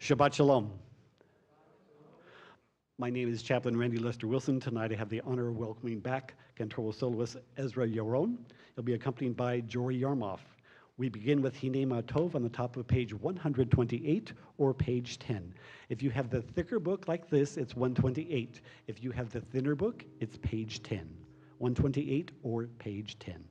Shabbat Shalom. My name is Chaplain Randy Lester Wilson. Tonight I have the honor of welcoming back cantor soloist Ezra Yaron. He'll be accompanied by Jory Yarmoff. We begin with Hinei Ma Tov on the top of page 128 or page 10. If you have the thicker book like this, it's 128. If you have the thinner book, it's page 10. 128 or page 10.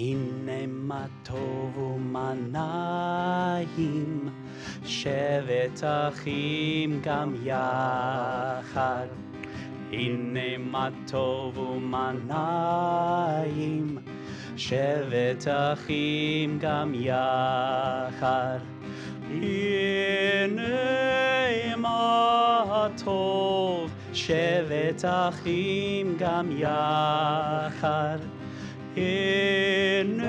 הנה מה טוב ומה נעים, שבת אחים גם יחד. הנה מה טוב ומה נעים, שבת אחים גם יחד. הנה מה טוב, שבת אחים גם יחד. הנה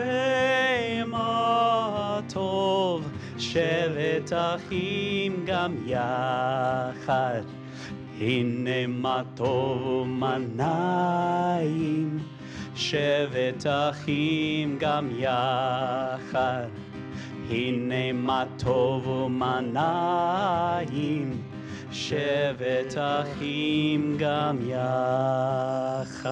מה טוב, שבת אחים גם יחד. הנה מה טוב ומה נעים, שבת אחים גם יחד. הנה מה טוב ומה נעים, שבת אחים גם יחד.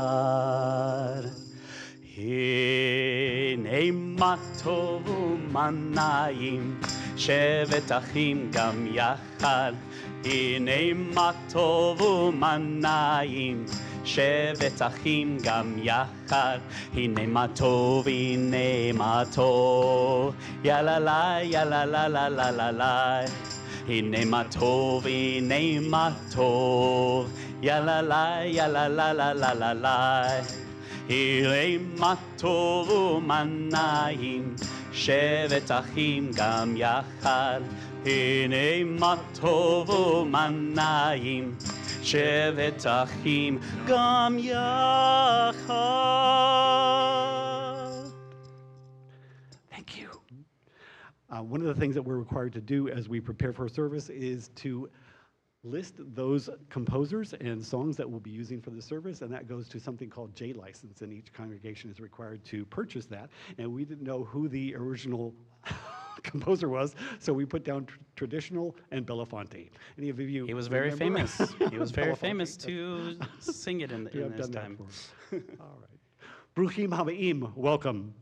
הנה מה טוב ומה נעים, שבת אחים גם יחד. הנה מה טוב ומה נעים, שבת אחים גם יחד. הנה מה טוב, הנה מה טוב, יאללה לה, יאללה לה לה לה לה לה. הנה מה טוב, הנה מה טוב, יאללה לה, יאללה לה לה לה לה לה. הנה מה טוב ומה נעים, שבת אחים גם יחד. הנה מה טוב ומה נעים, שבת אחים גם יחד. Thank you. One of the things that we're required to do as we prepare for service is to list those composers and songs that we'll be using for the service, and that goes to something called J license, and each congregation is required to purchase that. And we didn't know who the original composer was, so we put down traditional and Belafonte. Any of you? He was very famous. He was very famous to sing it in this time. All right. Bruchim Hamaim, welcome.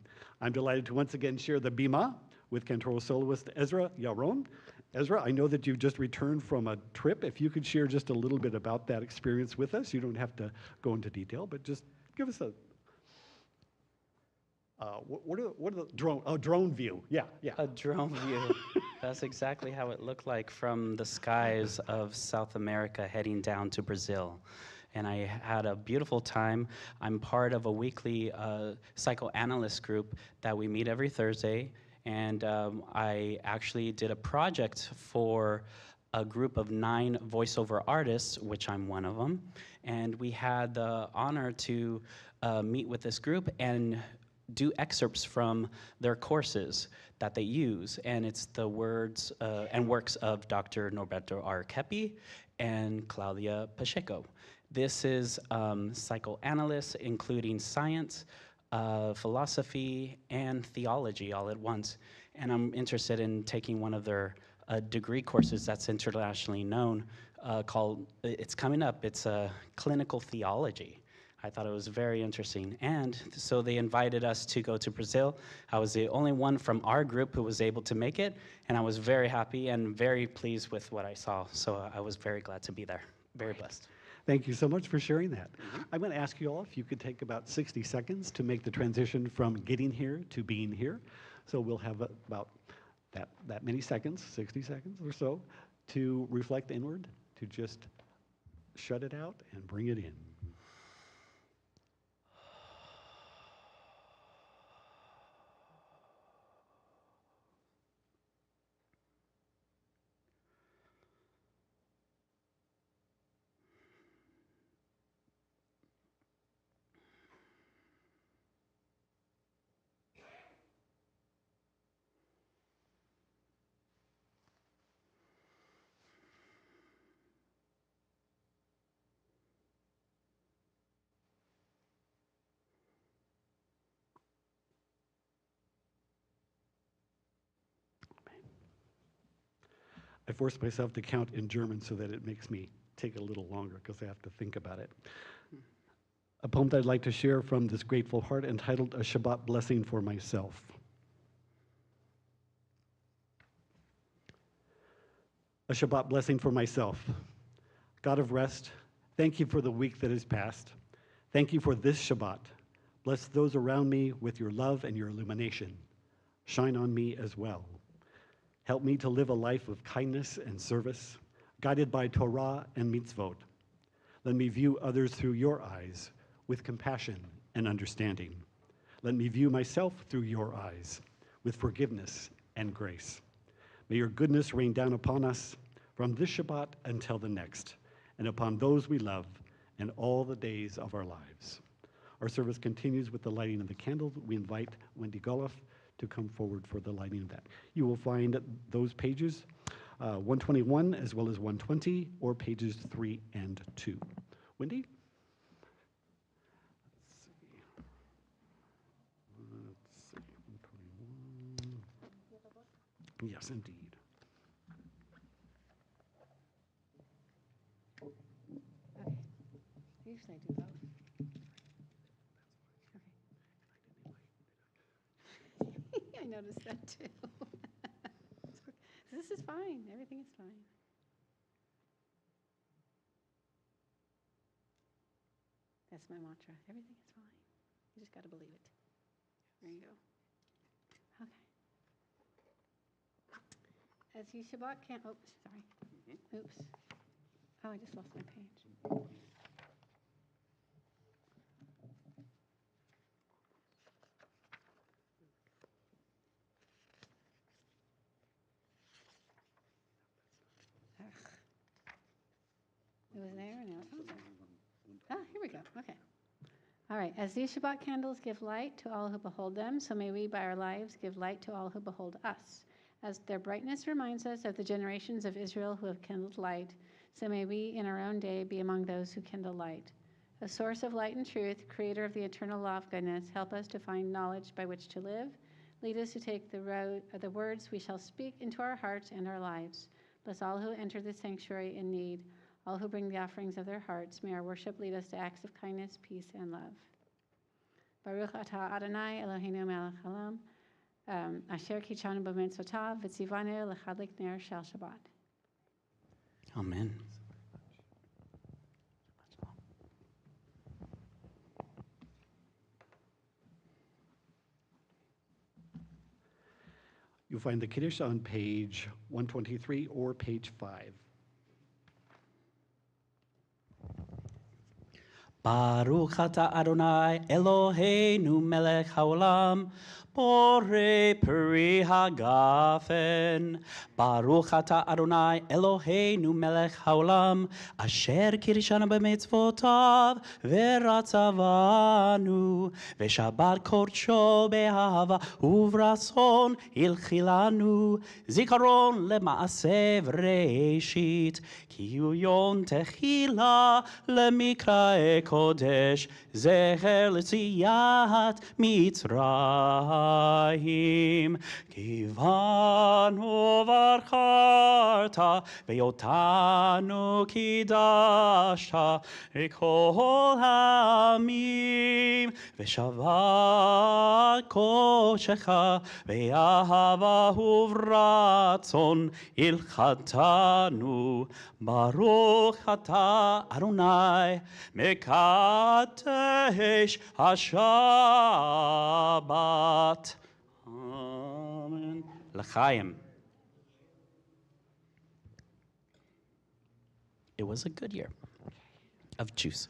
I'm delighted to once again share the bima with cantor soloist Ezra Yaron. Ezra, I know that you've just returned from a trip. If you could share just a little bit about that experience with us. You don't have to go into detail, but just give us a, what are the drone view? Yeah. A drone view. That's exactly how it looked like from the skies of South America heading down to Brazil. And I had a beautiful time. I'm part of a weekly psychoanalyst group that we meet every Thursday. And I actually did a project for a group of 9 voiceover artists, which I'm one of them. And we had the honor to meet with this group and do excerpts from their courses that they use. And it's the words and works of Dr. Norberto R. Kepi and Claudia Pacheco. This is psychoanalysts, including science, philosophy and theology all at once. And I'm interested in taking one of their degree courses that's internationally known called, it's coming up, it's clinical theology. I thought it was very interesting. And so they invited us to go to Brazil. I was the only one from our group who was able to make it. And I was very happy and very pleased with what I saw. So I was very glad to be there. Very blessed. Thank you so much for sharing that. I'm going to ask you all if you could take about 60 seconds to make the transition from getting here to being here. So we'll have about that many seconds, 60 seconds or so, to reflect inward, to just shut it out and bring it in. I force myself to count in German so that it makes me take a little longer because I have to think about it. A poem that I'd like to share from this grateful heart entitled A Shabbat Blessing for Myself. A Shabbat blessing for myself. God of rest, thank you for the week that has passed. Thank you for this Shabbat. Bless those around me with your love and your illumination. Shine on me as well. Help me to live a life of kindness and service, guided by Torah and mitzvot. Let me view others through your eyes with compassion and understanding. Let me view myself through your eyes with forgiveness and grace. May your goodness rain down upon us from this Shabbat until the next, and upon those we love and all the days of our lives. Our service continues with the lighting of the candles. We invite Wendy Goloff to come forward for the lighting of that. You will find those pages, 121 as well as 120, or pages 3 and 2. Wendy? Let's see. 121. Yes, indeed. Usually I do both. Okay. I noticed that too. This is fine. Everything is fine. That's my mantra. Everything is fine. You just got to believe it. There you go. Okay. As you Shabbat can't. Oops, sorry. Oops. Oh, I just lost my page. It was there and now it's not there. Ah, here we go. Okay. All right. As these Shabbat candles give light to all who behold them, so may we by our lives give light to all who behold us. As their brightness reminds us of the generations of Israel who have kindled light, so may we in our own day be among those who kindle light. A source of light and truth, creator of the eternal law of goodness, help us to find knowledge by which to live. Lead us to take the words we shall speak into our hearts and our lives. Bless all who enter the sanctuary in need, all who bring the offerings of their hearts. May our worship lead us to acts of kindness, peace, and love. Baruch atah Adonai Eloheinu melech haolam, asher kitshanu b'mitzvotav v'tzivanu l'chadlik ner shel Shabbat. Amen. You'll find the Kiddush on page 123 or page 5. Baruch atah Adonai Eloheinu melech haolam, borei peri hagafen. Baruch atah Adonai Eloheinu melech haolam, asher kirishanu b'mitzvotav v'ratzavanu, v'shabbat kodsho be'ahava uvrason ilchilanu, zikaron lema'aseh v'reishit, ki hu yom techila lemikrae kodesh, zecher l'tziyat Mitzrayim. Kivanu varcharta, ve'otanu kidashta, ekol hamim, ve'shavat koshecha, ve'ahava uvratzon ilchatanu. Baruch atah Adonai mekadesh hashabbat. Amen. L'chaim. It was a good year of juice.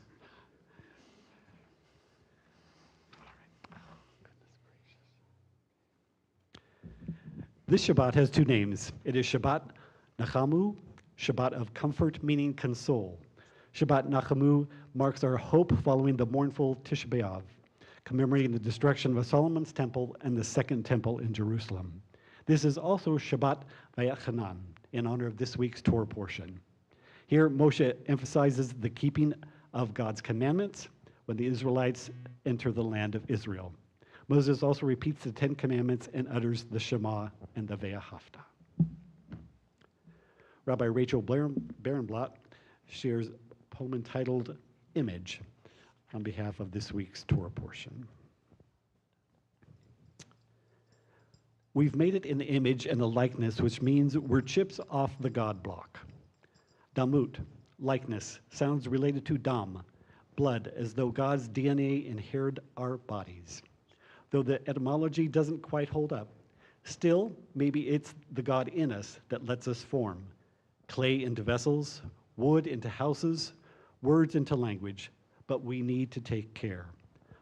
This Shabbat has two names. It is Shabbat Nachamu, Shabbat of comfort, meaning console. Shabbat Nachamu marks our hope following the mournful Tisha B'Av, commemorating the destruction of Solomon's temple and the second temple in Jerusalem. This is also Shabbat Vayachanan, in honor of this week's Torah portion. Here, Moshe emphasizes the keeping of God's commandments when the Israelites enter the land of Israel. Moses also repeats the 10 Commandments and utters the Shema and the Ve'ahavta. Rabbi Rachel Barenblatt shares a poem entitled Image on behalf of this week's Torah portion. We've made it in the image and the likeness, which means we're chips off the God block. Damut, likeness, sounds related to dam, blood, as though God's DNA inherited our bodies. Though the etymology doesn't quite hold up, still, maybe it's the God in us that lets us form. Clay into vessels, wood into houses, words into language, but we need to take care.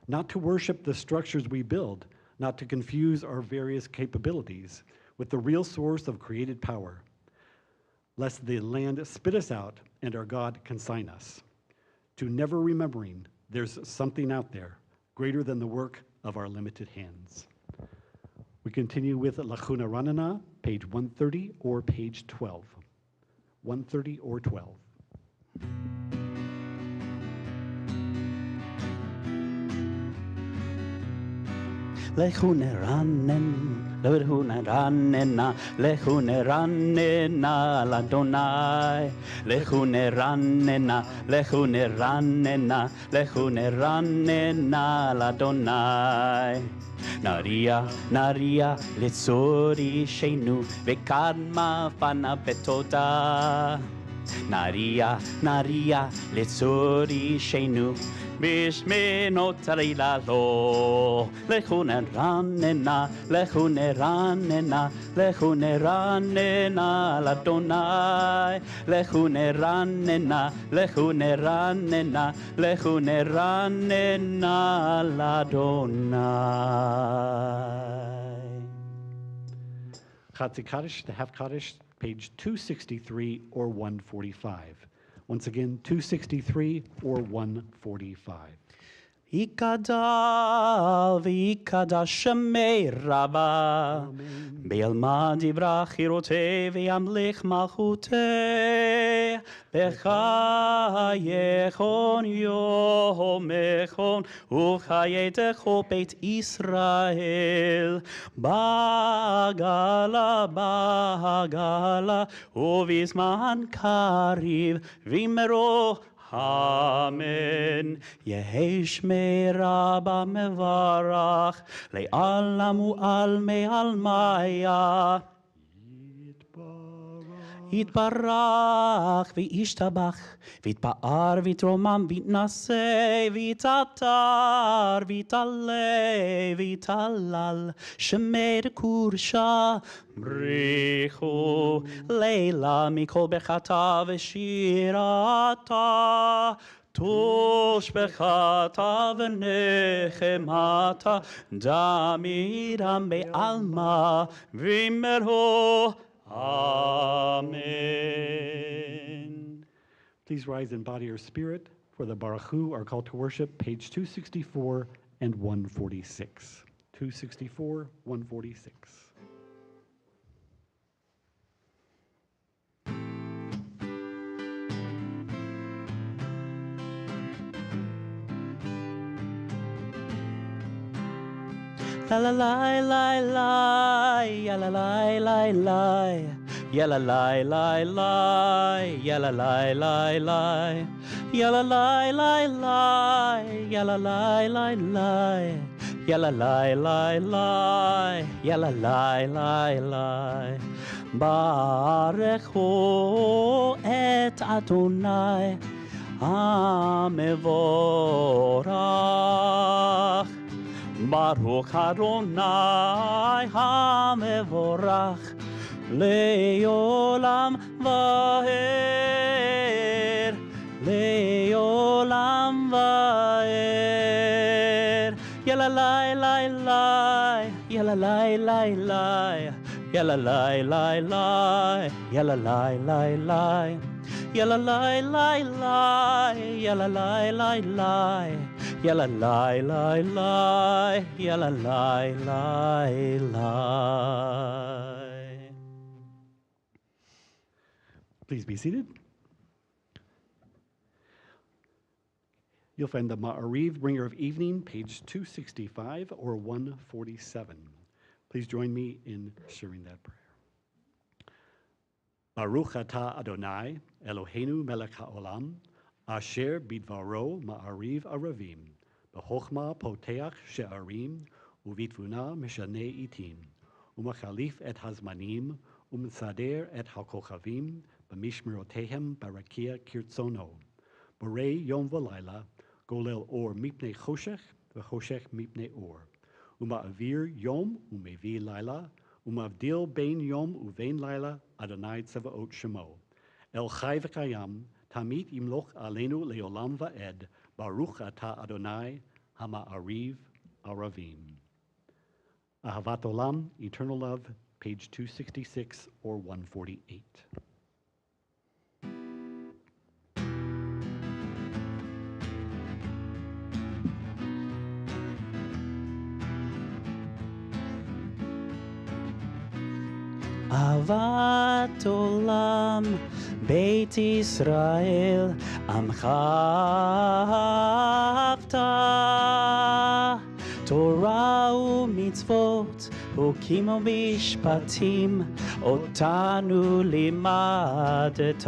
Not to worship the structures we build, not to confuse our various capabilities with the real source of created power, lest the land spit us out and our God consign us. To never remembering there's something out there greater than the work of our limited hands. We continue with Lachuna Ranana, page 130 or page 12. 130 or 12. Lechu neranen, lechu neranena, lechu neranena l'Adonai. Lechu neranena, lechu neranena, lechu neranena l'Adonai. Naria, naria, litzori shenu, vekadma fana betoda. Naria, naria, litzori shenu, bishmeno tarilalo. Lechu neranena, lechu neranena, lechu neranena l'Adonai. Lechu neranena, lechu neranena, lechu neranena l'Adonai. Chatzi Kaddish, the half Kaddish, page 263 or 145. Once again, 263 or 145. Ikadal v'ikadash shemei Rabba, Be'alma divra chirote v'yamlich malchute, B'chayechon yomechon, U'chayetecho beit Yisrael, Bagala, Bagala, U'vizman kariv, V'imero, Amen. Yehesh me Rabba mevarach le'alam u'al me'al maya. Yitbarach v'yishtabach v'yitpa'ar v'yitromam v'yitnaseh v'yitatar v'yitale v'yitalal shemei dekursha brichu leila mikol bechata v'shirata Tosh bechata v'nechemata damiram be'alma v'imero Amen. Please rise in body or spirit for the Baruch Hu, our call to worship, page 264 and 146. 264, 146. La la la la la, ya la la la la, ya la la la la, ya la la la la, ya la la la la, ya la la la la, ya la la la la, ya la la la la. Barechu et Adonai, Amevorach. Baruch Adonai HaMevorach Le'olam va'er Le'olam va'er Yalalai lai lai Yalalai lai lai Yalalai lai lai Yalalai lai lai Yalalai lai lai Yalalai lai lai Yalla lai lai lai, yalla lai lai lai. Please be seated. You'll find the Ma'ariv, Bringer of Evening, page 265 or 147. Please join me in sharing that prayer. Baruch atah Adonai, Eloheinu melech haolam, asher bidvaro ma'ariv aravim, b'chochma poteach she'arim, uvitvuna mishanei itim, umachalif et hazmanim, umsader et hakochavim, b'mishmerotehem barakia kirtzono, borei yom v'layla, golel or mipnei choshech, v'choshech mipnei or, uma'avir yom umevi layla, umavdil bein yom uvein layla, Adonai Tzevaot Shemo. El Chai v'Kayam, Tamid Imloch Aleinu Leolam Va'ed, Baruch Atah Adonai, Hama'ariv Aravim. Ahavat Olam, Eternal Love, page 266 or 148. אהבת עולם, בית ישראל, עמך אהבת. תורה ומצוות, חוקים ומשפטים, אותנו לימדת.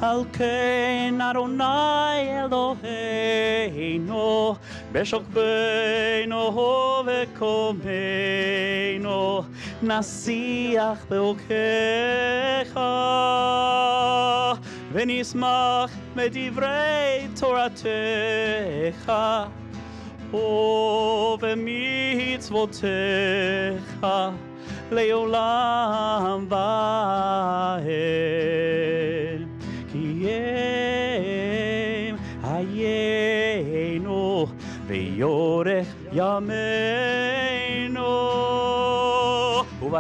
על כן אדוני אלוהינו, בשוכבנו וקומנו, נשיח באורכך, ונשמח בדברי תורתך, ובמצוותיך לעולם ועד. כי הם היינו ויורך ימינו, ובהם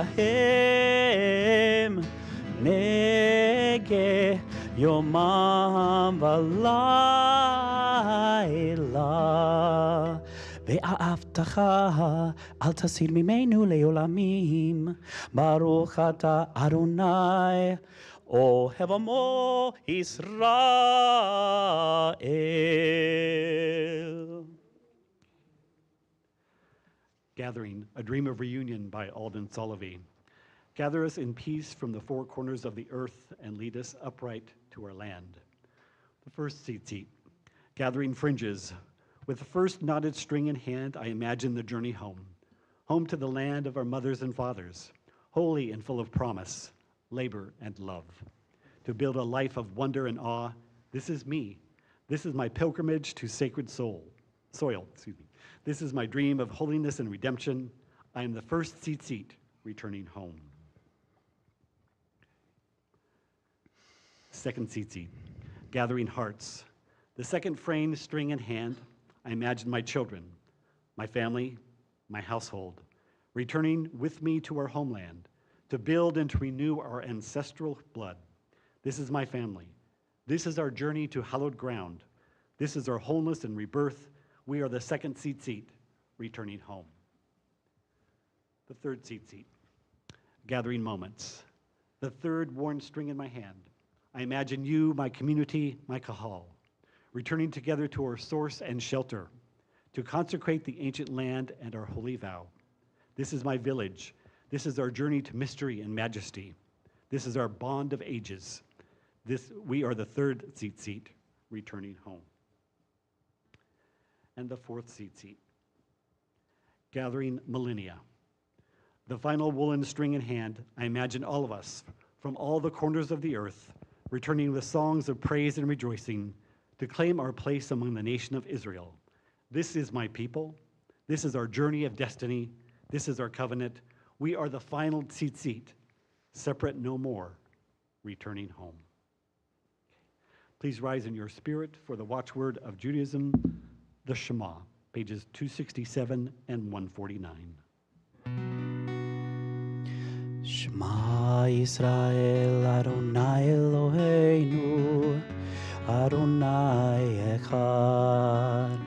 נגה יומם ולילה. ואהבתך אל תסיר ממנו לעולמים, ברוך אתה אדוני אוהב עמו ישראל. Gathering, A Dream of Reunion by Alden Solovey. Gather us in peace from the four corners of the earth and lead us upright to our land. The first tzitzit, gathering fringes. With the first knotted string in hand, I imagine the journey home, home to the land of our mothers and fathers, holy and full of promise, labor and love. To build a life of wonder and awe, this is me. This is my pilgrimage to sacred soil. This is my dream of holiness and redemption. I am the first tzitzit returning home. Second tzitzit, gathering hearts. The second frame, string in hand, I imagine my children, my family, my household, returning with me to our homeland to build and to renew our ancestral blood. This is my family. This is our journey to hallowed ground. This is our wholeness and rebirth. We are the second tzitzit, returning home. The third tzitzit, gathering moments. The third worn string in my hand. I imagine you, my community, my kahal, returning together to our source and shelter, to consecrate the ancient land and our holy vow. This is my village. This is our journey to mystery and majesty. This is our bond of ages. We are the third tzitzit, returning home. And the fourth tzitzit, gathering millennia. The final woolen string in hand, I imagine all of us from all the corners of the earth, returning with songs of praise and rejoicing to claim our place among the nation of Israel. This is my people. This is our journey of destiny. This is our covenant. We are the final tzitzit, separate no more, returning home. Please rise in your spirit for the watchword of Judaism, the Shema, pages 267 and 149. Shema Yisrael Adonai Eloheinu Adonai Echad.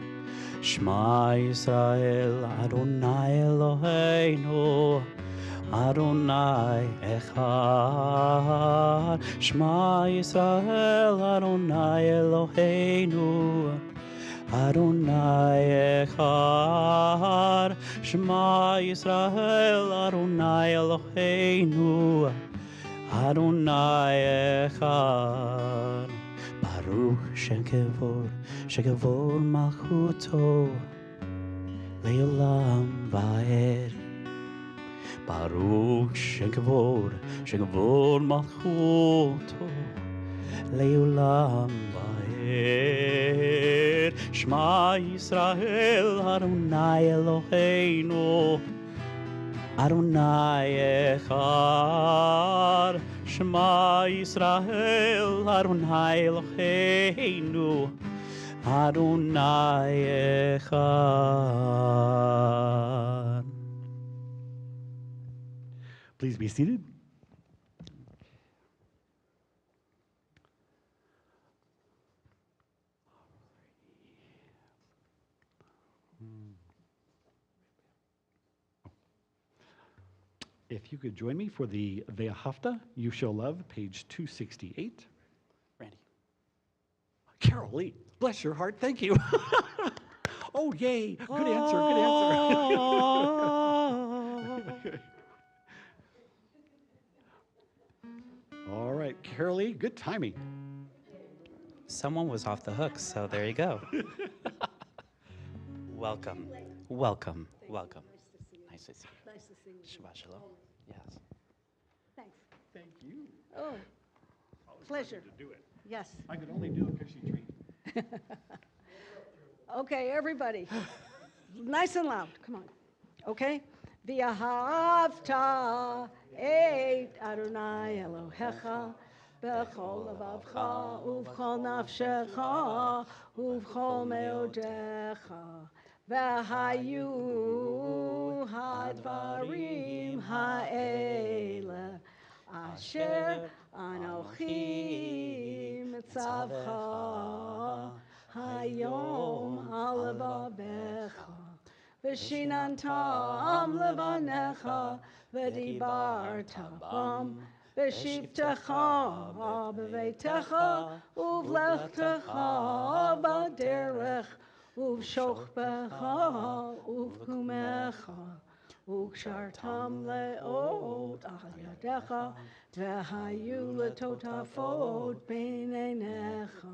Shema Yisrael Adonai Eloheinu Adonai Echad. Shema Yisrael Adonai Eloheinu Adonai Echad. Shema Yisrael Adonai Eloheinu Adonai Echad. Baruch shekavod malchuto leolam vaed. Baruch shekavod malchuto leolam vaed. Shema Yisrael Adonai Eloheinu Adonai Echad. Shema Yisrael Adonai Eloheinu Adonai Echad. Please be seated. If you could join me for the Ve'ahavta, You Shall Love, page 268. Randy. Carol Lee, bless your heart, thank you. Oh, yay, good answer, good answer. All right, Carol Lee, good timing. Someone was off the hook, so there you go. Welcome. Welcome. Welcome. Nice to see you. Nice to see you. Shabbat shalom. Yes. Thanks. Thank you. Oh, pleasure. To do it. Yes. I could only do it because she treated me. Okay, everybody. Nice and loud. Come on. Okay? V'ahavta et Adonai Elohecha b'chol levavcha uv'chol nafshecha uv'chol meodecha v'hayu hadvarim ha'ele asher anochi mitzavcha hayom al levavecha v'shinantam levanecha v'dibarta bam v'shivtecha b'veitecha uv'lechtecha b'derech uv'shochbecha uv'kumecha וקשרתם לאות על ידיך, והיו לטוטפות בין עיניך,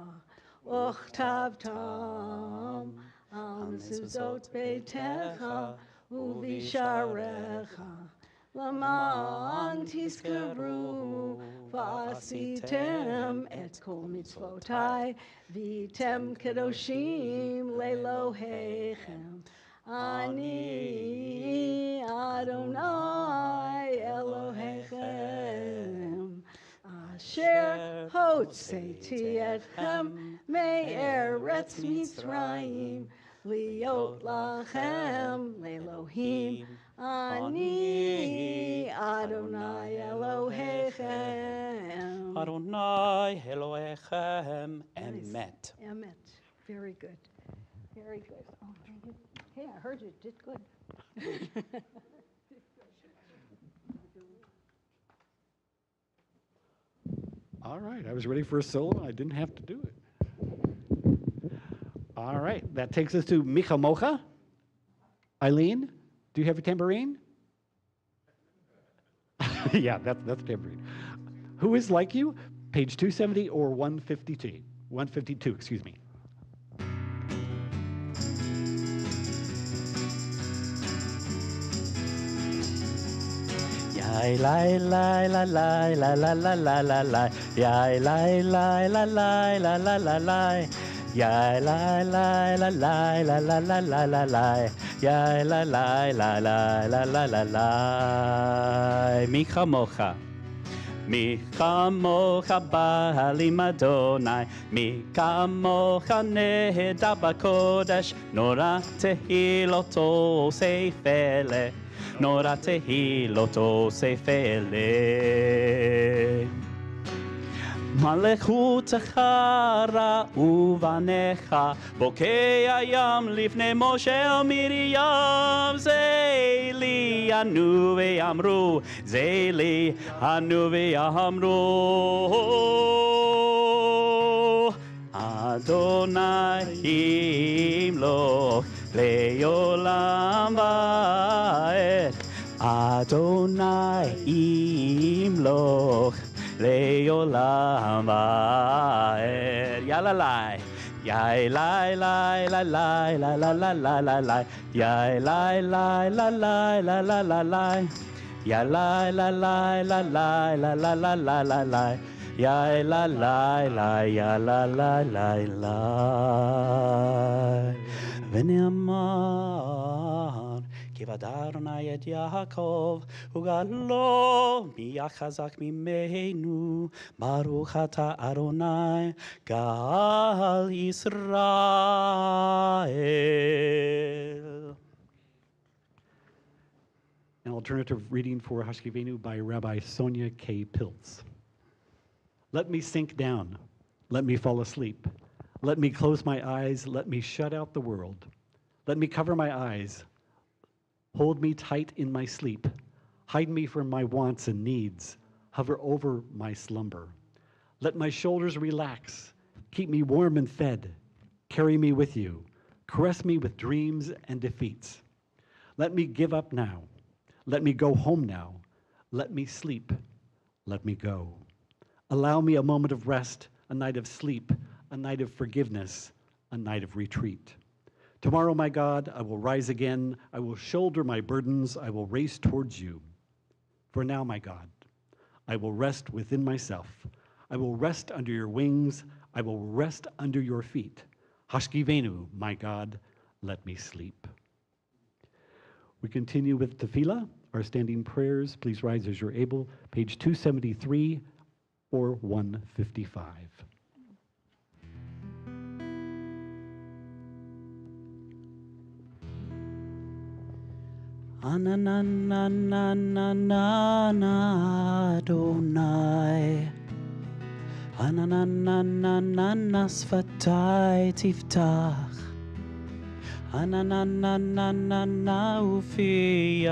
וכתבתם על מזוזות ביתך ובשעריך, למען תזכרו ועשיתם את כל מצוותיי, והייתם קדושים לאלוהיכם. אני אדוני אלוהיכם, אשר הוצאתי אתכם מארץ מצרים, להיות לכם לאלוהים. אני אדוני אלוהיכם. Adonai Elohechem Emet. Emet. Very good. Very good. Oh, thank you. Hey, I heard you did good. All right, I was ready for a solo. I didn't have to do it. All right, that takes us to Micha Mocha. Eileen, do you have a tambourine? Yeah, that's tambourine. Who is like you? Page 270 or 152? 152, excuse me. Yai lai lai la lai la la la la la la. Yai lai lai la lai la la la la. Yai lai lai la lai la la la la la la. Yai lai lai la la la la la la. Mi chamocha. Mi chamocha ba'alim Adonai. Mi chamocha neheda b'kodesh. Nora tehiloto seifele. Nora tehiloto seifele. מלכותך רעובניך, בוקע ים לפני משה ומרים, זה לי ענו ואמרו, זה לי ענו ואמרו. אדוני ימלוך לעולם ועד, אדוני ימלוך olam va'ed. Yalalai. Yai lai lai lai lai lai lai lai lai lai lai. Yai lai lai lai lai lai lai lai lai. Yai lai lai lai lai lai lai lai lai lai lai lai. Yai lai lai lai yai lai lai lai lai. ונאמר כי בדר אדוני את יעקב וגאלו מי החזק ממנו ברוך אתה אדוני גאל ישראל. An alternative reading for Hashkivenu by Rabbi Sonia K. Pilz. Let me sink down. Let me fall asleep. Let me close my eyes. Let me shut out the world. Let me cover my eyes. Hold me tight in my sleep. Hide me from my wants and needs. Hover over my slumber. Let my shoulders relax. Keep me warm and fed. Carry me with you. Caress me with dreams and defeats. Let me give up now. Let me go home now. Let me sleep. Let me go. Allow me a moment of rest, a night of sleep, a night of forgiveness, a night of retreat. Tomorrow, my God, I will rise again. I will shoulder my burdens. I will race towards you. For now, my God, I will rest within myself. I will rest under your wings. I will rest under your feet. Hashkivenu, my God, let me sleep. We continue with tefillah, our standing prayers. Please rise as you're able. Page 273 or 155. Anananananana Adonai Anananananana sfatai tiftach Anananananana ufi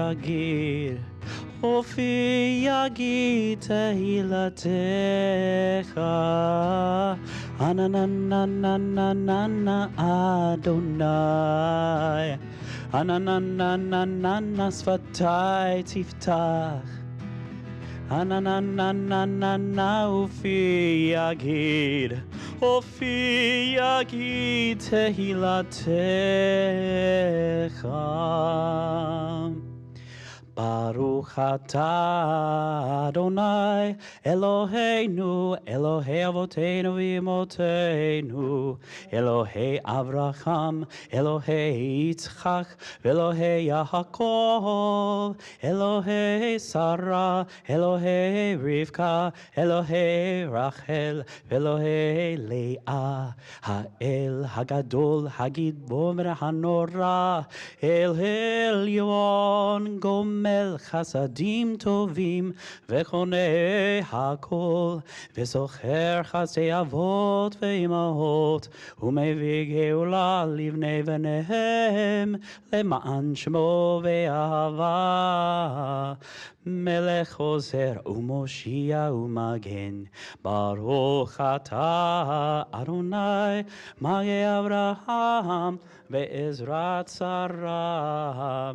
yagir tehilatecha Anananananana Adonai Ananananana sfatai tiftach Ananananana ufi yagid tehilatecha Baruch atah Adonai Eloheinu Elohei Avoteinu v'Imotenu Elohei Avraham Elohei Yitzchak Elohei Yaakov Elohei Sarah Elohei Rivka Elohei Rachel Elohei Leah Ha'el Hagadol Hagidbor Hanora El Elyon גומל חסדים טובים וקונה הכל וזוכר חסדי אבות ואימהות ומביא גאולה לבני בניהם למען שמו ואהבה מלך עוזר ומושיע ומגן ברוך אתה אדוני מגן אברהם בעזרת שרה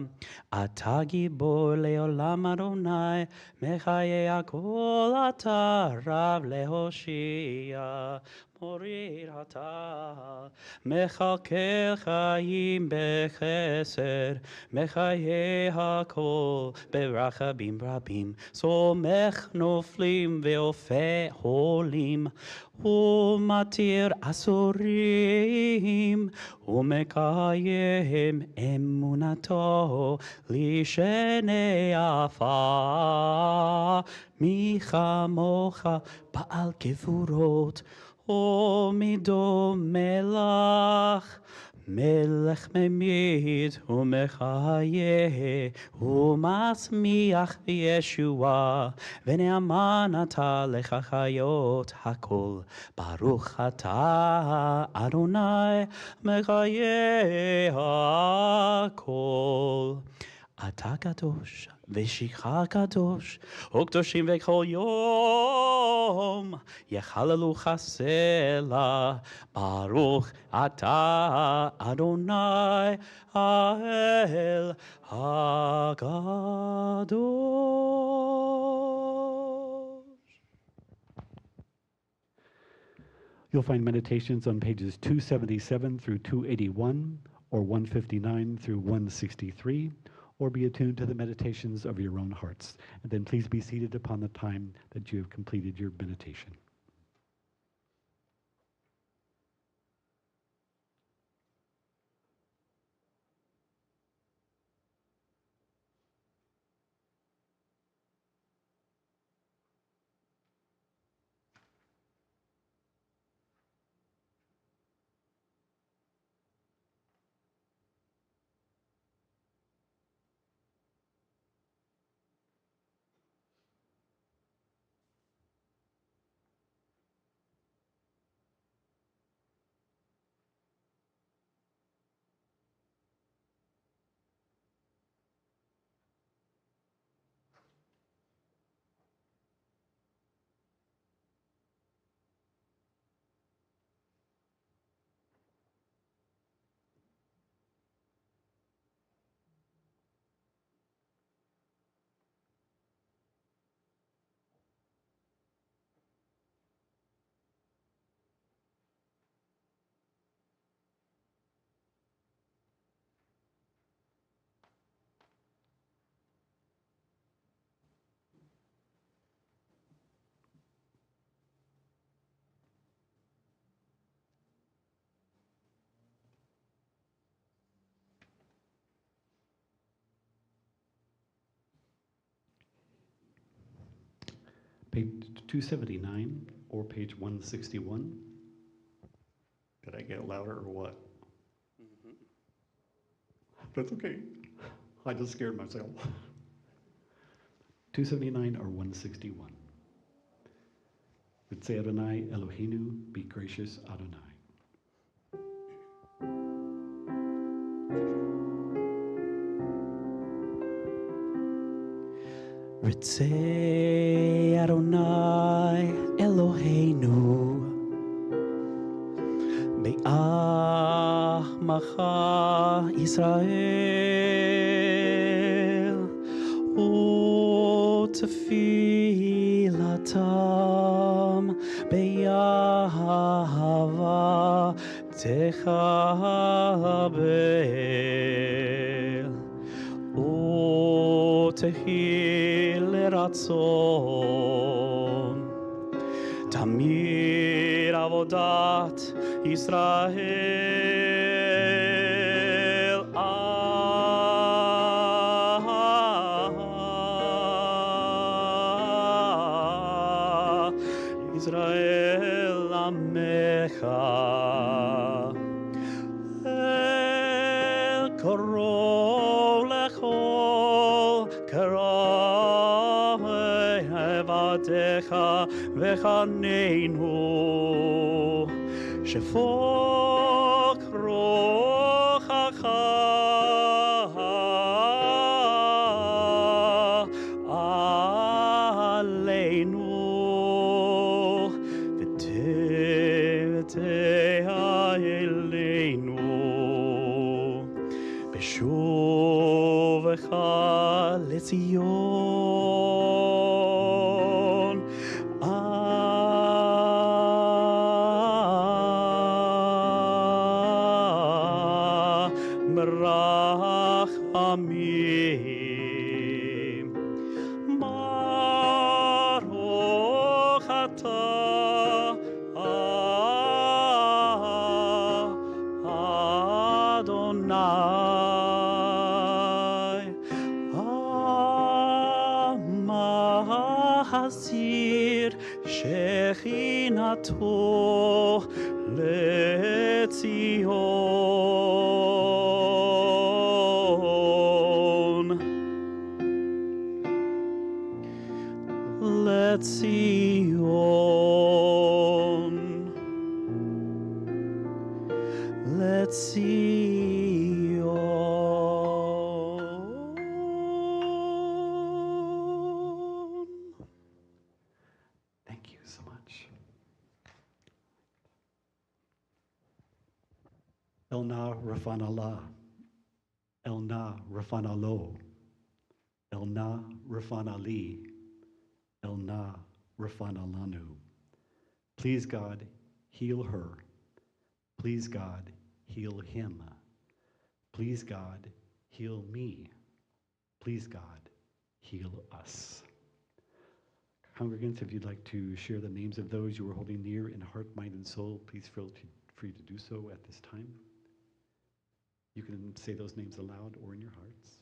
אתה גיבור לעולם אדוני מחיי הכל אתה רב להושיע מוריד אתה מכלכל חיים בחסד מחיי הכל ברחמים רבים סומך נופלים ואופה חולים ומתיר אסורים ומקיים אמונתו לשני עפר מי כמוך בעל גבורות ומידו מלך מלך ממית ומחיה ומשמיח בישועה ונאמן אתה לך חיות הכל ברוך אתה אדוני מחיה הכל אתה קדוש ושמך קדוש וקדושים בכל יום יחללוך סלה ברוך אתה אדוני האל הקדוש. You'll find meditations on pages 277 through 281, or 159 through 163, or be attuned to the meditations of your own hearts. And then please be seated upon the time that you have completed your meditation. Page 279 or page 161. Did I get louder or what? That's okay. I just scared myself. 279 or 161. V'tzei Adonai Eloheinu, be gracious Adonai. V'tzei Adonai Eloheinu be'amacha Yisrael u'tefilatam be'ahava techabel u'tehil ratzon tamir avodat Yisrael Yisrael amecha el karo lechol karo evadecha v'chaneinu shefok rochacha aleinu v'tevtea eleinu b'shuvecha lezion Rachamim Baruch atah Adonai Amahazir Shechinato Letzion Letzion. Thank you so much. Elna Rafanallah. Elna Rafanalo. Elna Rafanali. Elna Rafanalanu. Please, God, heal her. Please, God, heal him. Please, God, heal me. Please, God, heal us. Congregants, if you'd like to share the names of those you are holding near in heart, mind, and soul, please feel free to do so at this time. You can say those names aloud or in your hearts.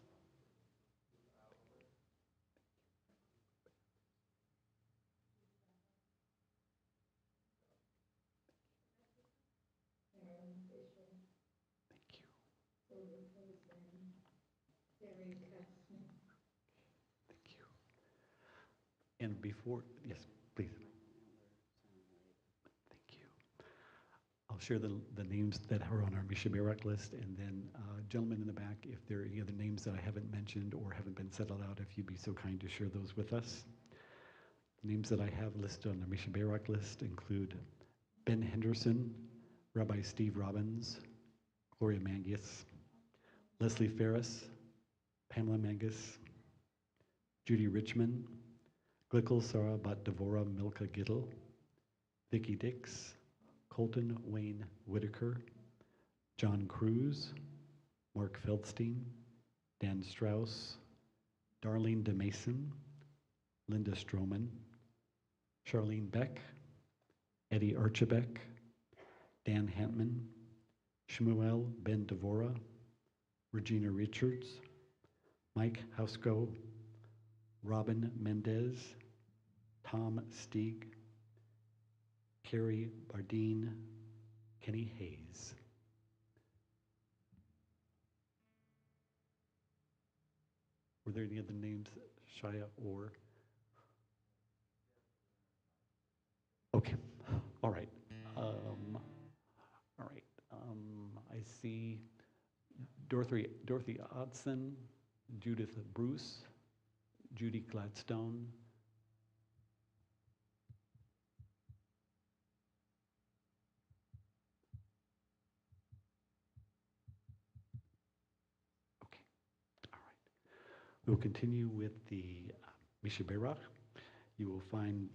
Thank you. And before, yes, please. Thank you. I'll share the names that are on our Mishaberak list, and then gentlemen in the back, if there are any other names that I haven't mentioned or haven't been said aloud, if you'd be so kind to share those with us. The names that I have listed on the Mishaberak list include Ben Henderson, Rabbi Steve Robbins, Gloria Mangus, Leslie Ferris, Pamela Mangus, Judy Richmond, Glickle Sarah Bat Devora Milka Gittel, Vicki Dix, Colton Wayne Whitaker, John Cruz, Mark Feldstein, Dan Strauss, Darlene DeMason, Linda Stroman, Charlene Beck, Eddie Archibek, Dan Hantman, Shmuel Ben Devora, Regina Richards, Mike Hausko, Robin Mendez, Tom Stieg, Carrie Bardine, Kenny Hayes. Were there any other names, Shia or? Okay, all right. I see Dorothy Odson, Judith Bruce, Judy Gladstone, okay, all right. We'll continue with the Mishaberach. You will find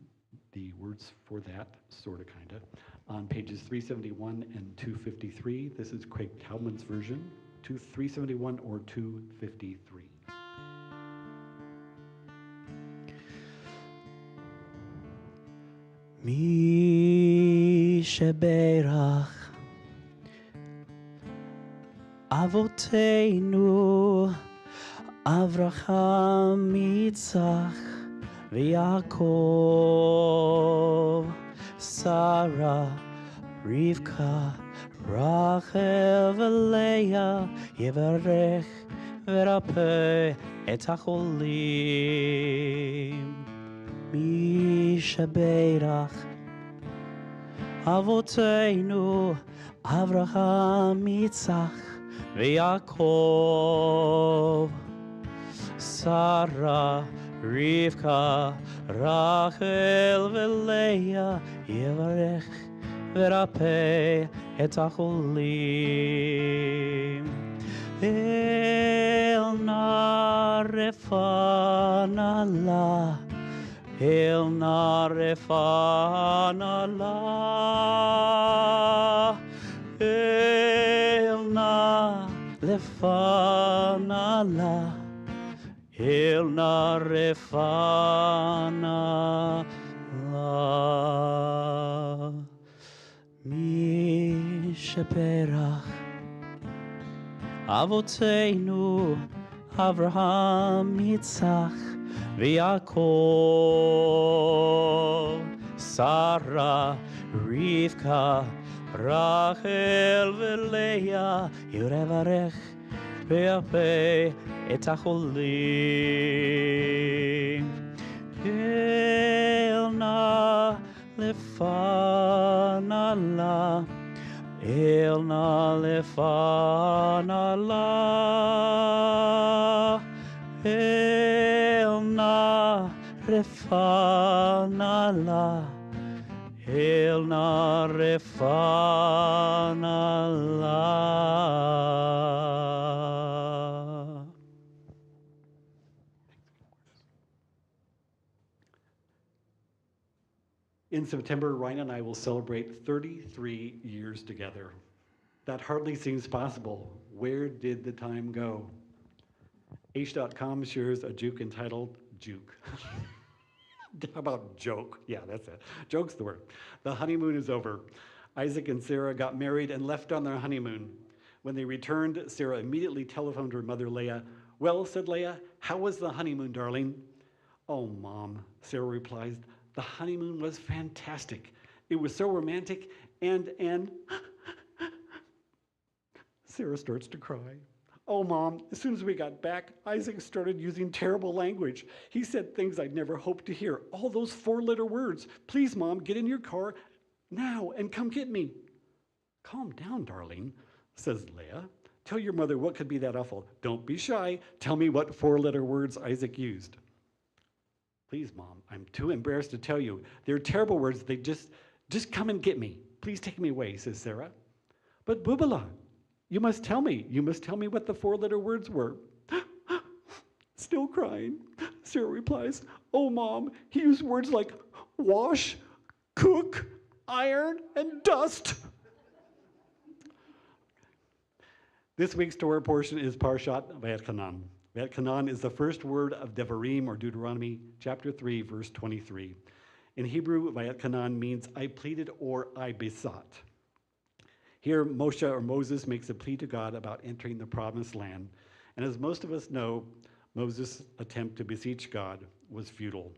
the words for that, sort of, kind of, on pages 371 and 253. This is Craig Kalman's version, 371 or 253. Mishaberach Avotenu Avraham Yitzchak V'Yaakov Sarah Rivka Rachel v'Leah Yivarech v'Rapeh et hacholim Mishaberach Avotenu Avraham Yitzchak V'Yaakov Sarah Rivka Rachel v'Leah Yivarech v'Rapeh et hacholim El na refana la El na refana la El na lefana la El na refana la Mishaberach Avotenu Avraham Yitzchak V'Yaakov Sarah Rivka Rachel v'Leah Yivarech v'Yapeh et hacholim El na lefana la El na lefana la El na refana la El na refana la In September, Ryan and I will celebrate 33 years together. That hardly seems possible. Where did the time go? H.com shares a juke entitled Juke. How about joke? Yeah, that's it. Joke's the word. The honeymoon is over. Isaac and Sarah got married and left on their honeymoon. When they returned, Sarah immediately telephoned her mother, Leah. Well, said Leah, how was the honeymoon, darling? Oh, Mom, Sarah replies, the honeymoon was fantastic. It was so romantic and Sarah starts to cry. Oh, Mom, as soon as we got back, Isaac started using terrible language. He said things I'd never hoped to hear. All those four-letter words. Please, Mom, get in your car now and come get me. Calm down, darling, says Leah. Tell your mother what could be that awful. Don't be shy. Tell me what four-letter words Isaac used. Please, Mom, I'm too embarrassed to tell you. They're terrible words. They just come and get me. Please take me away, says Sarah. But Bubala, you must tell me. You must tell me what the four-letter words were. Still crying, Sarah replies, oh, Mom, he used words like wash, cook, iron, and dust. This week's Torah portion is Parshat Vayetchanan. Vayetchanan is the first word of Devarim, or Deuteronomy, chapter 3, verse 23. In Hebrew, Vayetchanan means I pleaded or I besought. Here, Moshe or Moses makes a plea to God about entering the promised land. And as most of us know, Moses' attempt to beseech God was futile.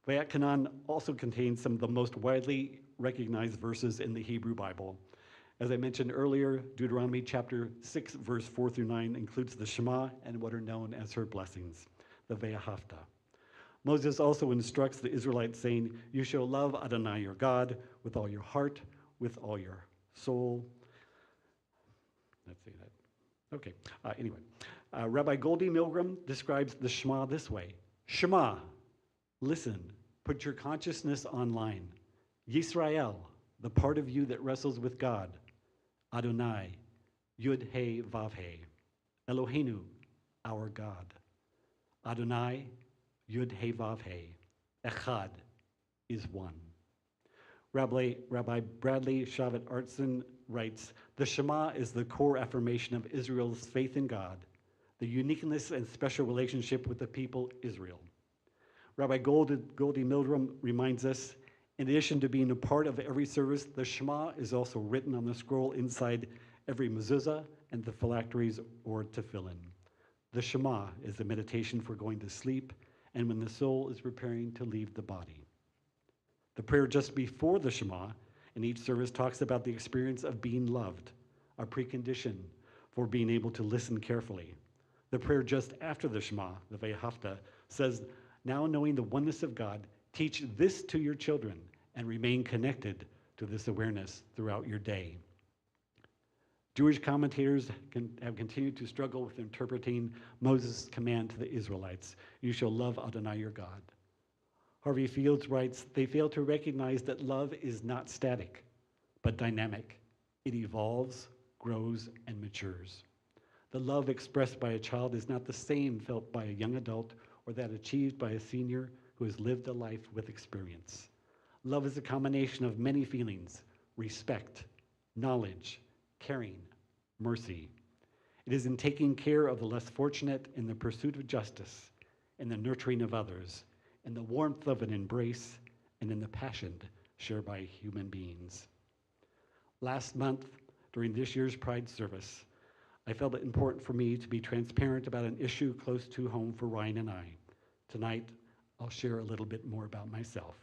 Vayetchanan also contains some of the most widely recognized verses in the Hebrew Bible. As I mentioned earlier, Deuteronomy chapter 6, verse 4 through 9 includes the Shema and what are known as her blessings, the Ve'ahavta. Moses also instructs the Israelites saying, you shall love Adonai your God with all your heart, with all your soul. Let's see that. Okay, anyway. Rabbi Goldie Milgram describes the Shema this way. Shema, listen, put your consciousness online. Yisrael, the part of you that wrestles with God. Adonai, Yud He Vav He. Eloheinu, our God. Adonai, Yud He Vav He. Echad is one. Rabbi Bradley Shavat Artson writes, the Shema is the core affirmation of Israel's faith in God, the uniqueness and special relationship with the people Israel. Rabbi Goldie Milgram reminds us, in addition to being a part of every service, the Shema is also written on the scroll inside every mezuzah and the phylacteries or tefillin. The Shema is a meditation for going to sleep and when the soul is preparing to leave the body. The prayer just before the Shema in each service talks about the experience of being loved, a precondition for being able to listen carefully. The prayer just after the Shema, the Ve'ahavta, says, now knowing the oneness of God, teach this to your children and remain connected to this awareness throughout your day. Jewish commentators have continued to struggle with interpreting Moses' command to the Israelites, you shall love Adonai your God. Harvey Fields writes, they fail to recognize that love is not static, but dynamic. It evolves, grows, and matures. The love expressed by a child is not the same felt by a young adult or that achieved by a senior who has lived a life with experience. Love is a combination of many feelings: respect, knowledge, caring, mercy. It is in taking care of the less fortunate, in the pursuit of justice, in the nurturing of others, in the warmth of an embrace, and in the passion shared by human beings. Last month, during this year's Pride service, I felt it important for me to be transparent about an issue close to home for Ryan and I. Tonight, I'll share a little bit more about myself.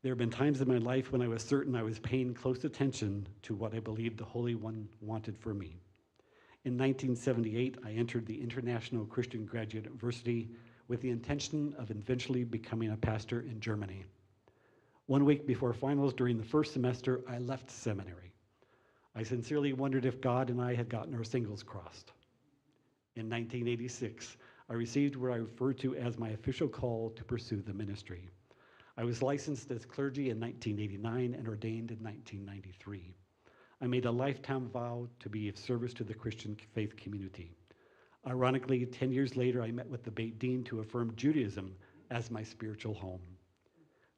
There have been times in my life when I was certain I was paying close attention to what I believed the Holy One wanted for me. In 1978, I entered the International Christian Graduate University with the intention of eventually becoming a pastor in Germany. 1 week before finals during the first semester, I left seminary. I sincerely wondered if God and I had gotten our singles crossed. In 1986, I received what I refer to as my official call to pursue the ministry. I was licensed as clergy in 1989 and ordained in 1993. I made a lifetime vow to be of service to the Christian faith community. Ironically, 10 years later, I met with the Beit Din to affirm Judaism as my spiritual home.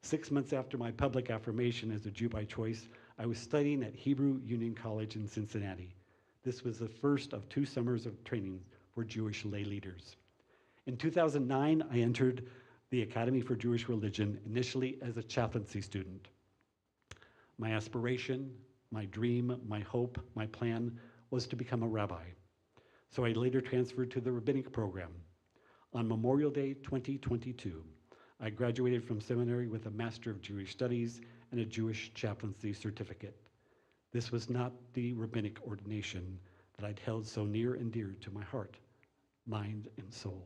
6 months after my public affirmation as a Jew by choice, I was studying at Hebrew Union College in Cincinnati. This was the first of 2 summers of training for Jewish lay leaders. In 2009, I entered the Academy for Jewish Religion, initially as a chaplaincy student. My aspiration, my dream, my hope, my plan was to become a rabbi. So I later transferred to the rabbinic program. On Memorial Day 2022, I graduated from seminary with a Master of Jewish Studies and a Jewish chaplaincy certificate. This was not the rabbinic ordination that I'd held so near and dear to my heart, mind, and soul.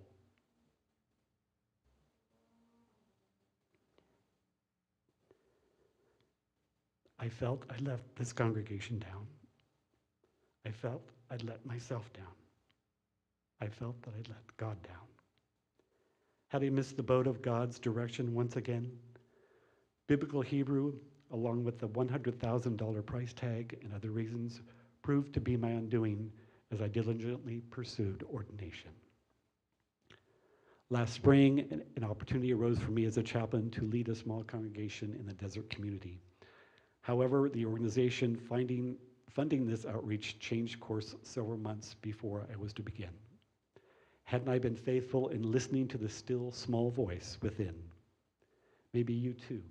I felt I left this congregation down. I felt I'd let myself down. I felt that I'd let God down. Had I missed the boat of God's direction once again? Biblical Hebrew, along with the $100,000 price tag and other reasons, proved to be my undoing as I diligently pursued ordination. Last spring, an opportunity arose for me as a chaplain to lead a small congregation in the desert community. However, the organization funding this outreach changed course several months before I was to begin. Hadn't I been faithful in listening to the still small voice within? Maybe you too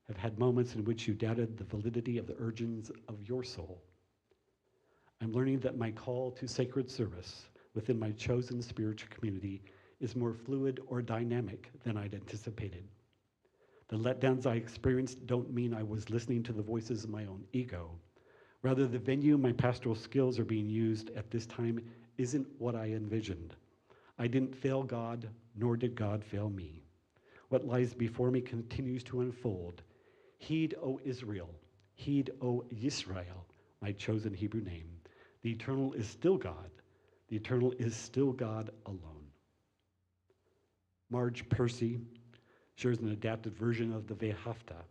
have had moments in which you doubted the validity of the urgings of your soul. I'm learning that my call to sacred service within my chosen spiritual community is more fluid or dynamic than I'd anticipated. The letdowns I experienced don't mean I was listening to the voices of my own ego. Rather, the venue my pastoral skills are being used at this time isn't what I envisioned. I didn't fail God, nor did God fail me. What lies before me continues to unfold. Heed, O Israel. Heed, O Yisrael, my chosen Hebrew name. The eternal is still God. The eternal is still God alone. Marge Percy shares an adapted version of the Vehafta.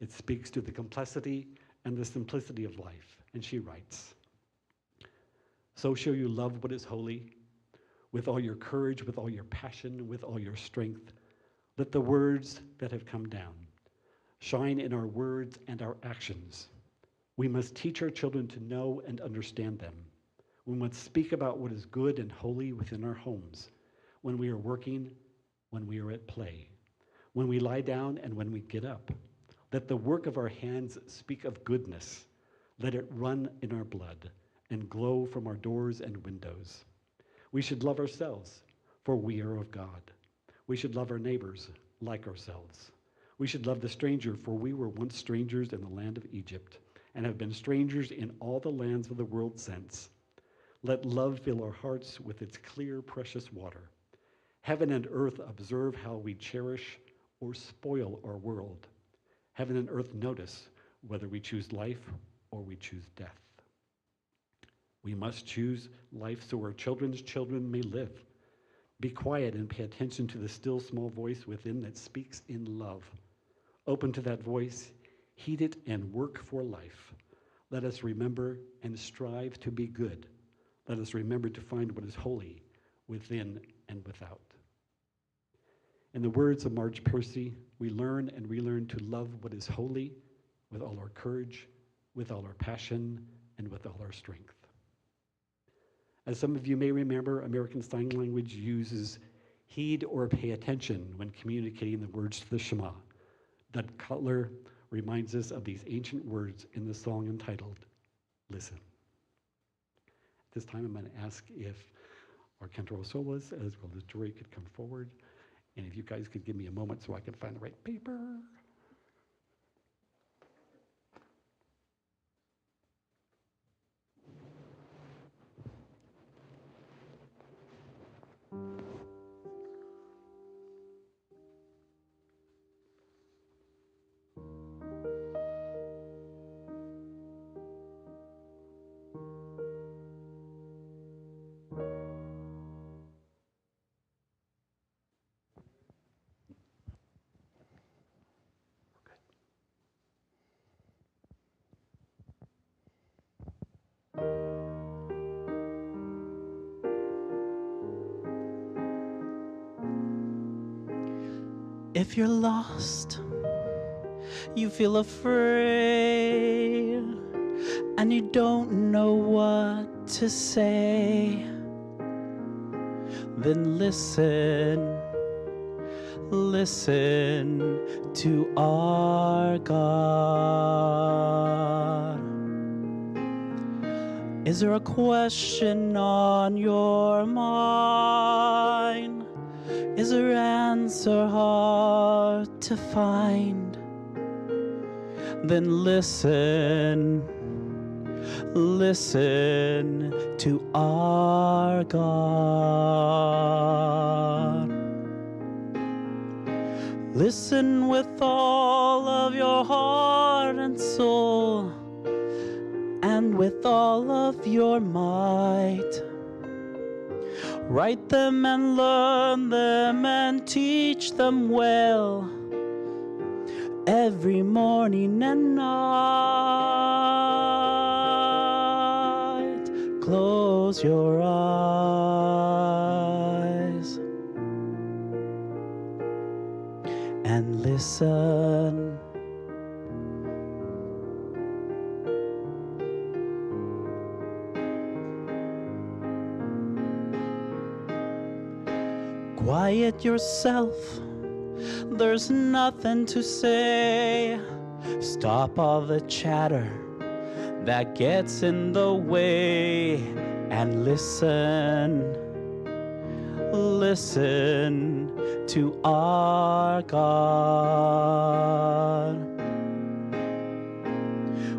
It speaks to the complexity and the simplicity of life, and she writes, "So shall you love what is holy, with all your courage, with all your passion, with all your strength. Let the words that have come down shine in our words and our actions. We must teach our children to know and understand them. We must speak about what is good and holy within our homes, when we are working, when we are at play, when we lie down and when we get up. Let the work of our hands speak of goodness. Let it run in our blood and glow from our doors and windows. We should love ourselves, for we are of God. We should love our neighbors like ourselves. We should love the stranger, for we were once strangers in the land of Egypt and have been strangers in all the lands of the world since. Let love fill our hearts with its clear, precious water. Heaven and earth observe how we cherish or spoil our world. Heaven and earth notice whether we choose life or we choose death. We must choose life so our children's children may live. Be quiet and pay attention to the still small voice within that speaks in love. Open to that voice, heed it, and work for life. Let us remember and strive to be good. Let us remember to find what is holy within and without." In the words of Marge Percy, we learn and relearn to love what is holy with all our courage, with all our passion, and with all our strength. As some of you may remember, American Sign Language uses heed or pay attention when communicating the words to the Shema. Doug Cutler reminds us of these ancient words in the song entitled, "Listen." At this time, I'm going to ask if our cantor solos, as well as Jory, could come forward. And if you guys could give me a moment so I can find the right paper. If you're lost, you feel afraid, and you don't know what to say, then listen, listen to our God. Is there a question on your mind? Is there answer hard to find? Then listen, listen to our God. Listen with all of your heart and soul, and with all of your might. Write them and learn them and teach them well, every morning and night. Close your eyes and listen. Quiet yourself, there's nothing to say. Stop all the chatter that gets in the way and listen, listen to our God.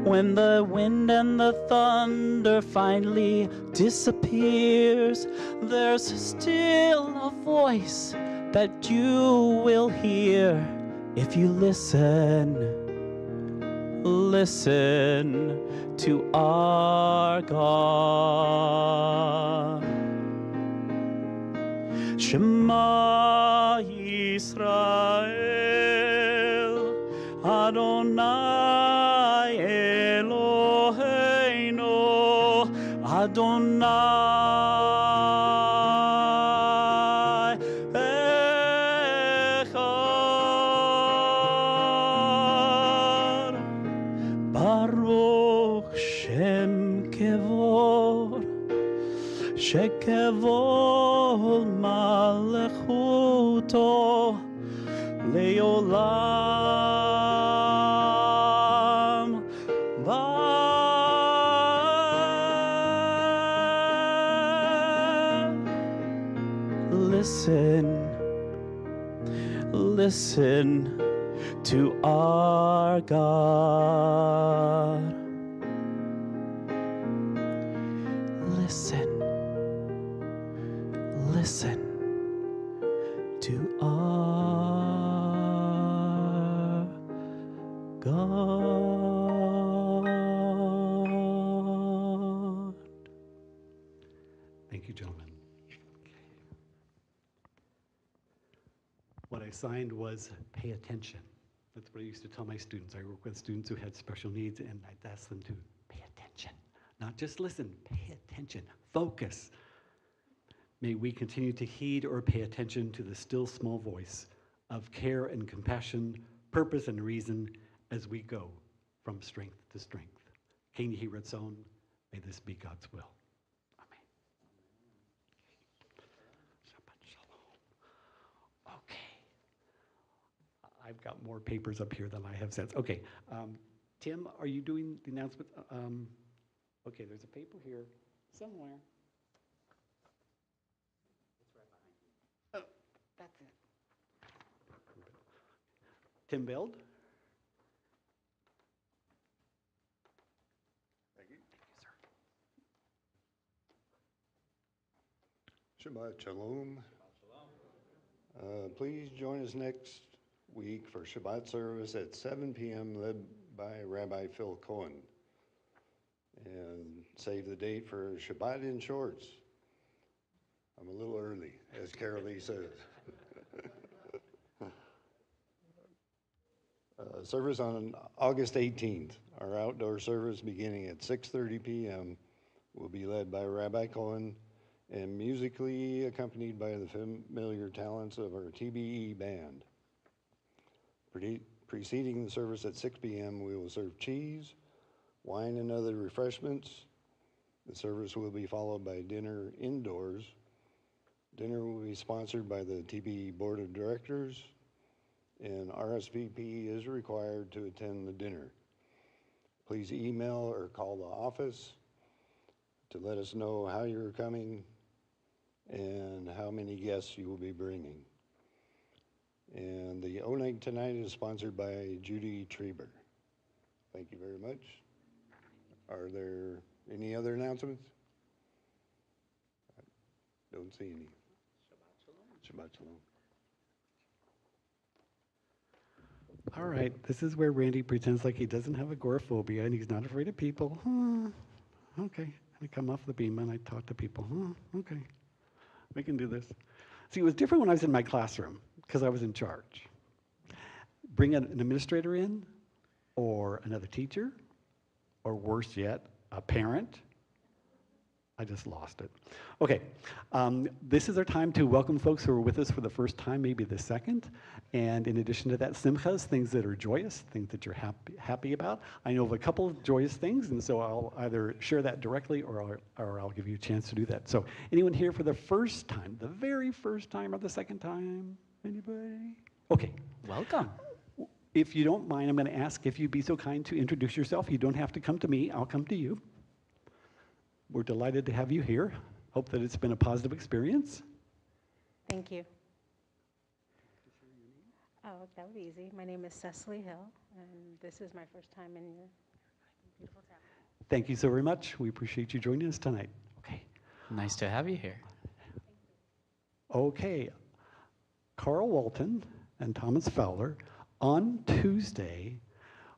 When the wind and the thunder finally disappears, there's still a voice that you will hear if you listen, listen to our God. Shema Yisrael, Adonai Eloheinu, Adonai Echad. Baruch Shem Kevod, Shekevod Malechuto Leolam Vaad. Listen, listen to our God. Listen, listen to our God. Thank you, gentlemen. What I signed was pay attention. That's what I used to tell my students. I work with students who had special needs, and I'd ask them to pay attention. Not just listen, pay attention, focus. May we continue to heed or pay attention to the still small voice of care and compassion, purpose and reason as we go from strength to strength. King Yehi Ratzon, may this be God's will. Amen. Shabbat Shalom. Okay. I've got more papers up here than I have sets. Okay. Tim, are you doing the announcement? Okay, there's a paper here somewhere. Oh, that's it. Tim Beld? Thank you. Thank you, sir. Shabbat Shalom. Please join us next week for Shabbat service at 7 p.m. led by Rabbi Phil Cohen. And save the date for Shabbat in shorts. I'm a little early, as Carol Lee says. Service on August 18th. Our outdoor service beginning at 6:30 p.m. will be led by Rabbi Cohen and musically accompanied by the familiar talents of our TBE band. Preceding the service at 6 p.m., we will serve cheese, wine, and other refreshments. The service will be followed by dinner indoors. Dinner will be sponsored by the TBE Board of Directors, and RSVP is required to attend the dinner. Please email or call the office to let us know how you're coming and how many guests you will be bringing. And the O-Night tonight is sponsored by Judy Treber. Thank you very much. Are there any other announcements? Don't see any. Shabbat Shalom. All right, this is where Randy pretends like he doesn't have agoraphobia and he's not afraid of people. Okay, I come off the beam and I talk to people. Okay, we can do this. See, it was different when I was in my classroom because I was in charge. Bring an administrator in, or another teacher, or worse yet, a parent. I just lost it. Okay, this is our time to welcome folks who are with us for the first time, maybe the second. And in addition to that, simchas, things that are joyous, things that you're happy about. I know of a couple of joyous things, and so I'll either share that directly or I'll give you a chance to do that. So anyone here for the first time, the very first time or the second time? Anybody? Okay. Welcome. If you don't mind, I'm going to ask if you'd be so kind to introduce yourself. You don't have to come to me. I'll come to you. We're delighted to have you here. Hope that it's been a positive experience. Thank you. Oh, that would be easy. My name is Cecily Hill, and this is my first time in your beautiful town. Thank you so very much. We appreciate you joining us tonight. Okay. Nice to have you here. Okay. Carl Walton and Thomas Fowler on Tuesday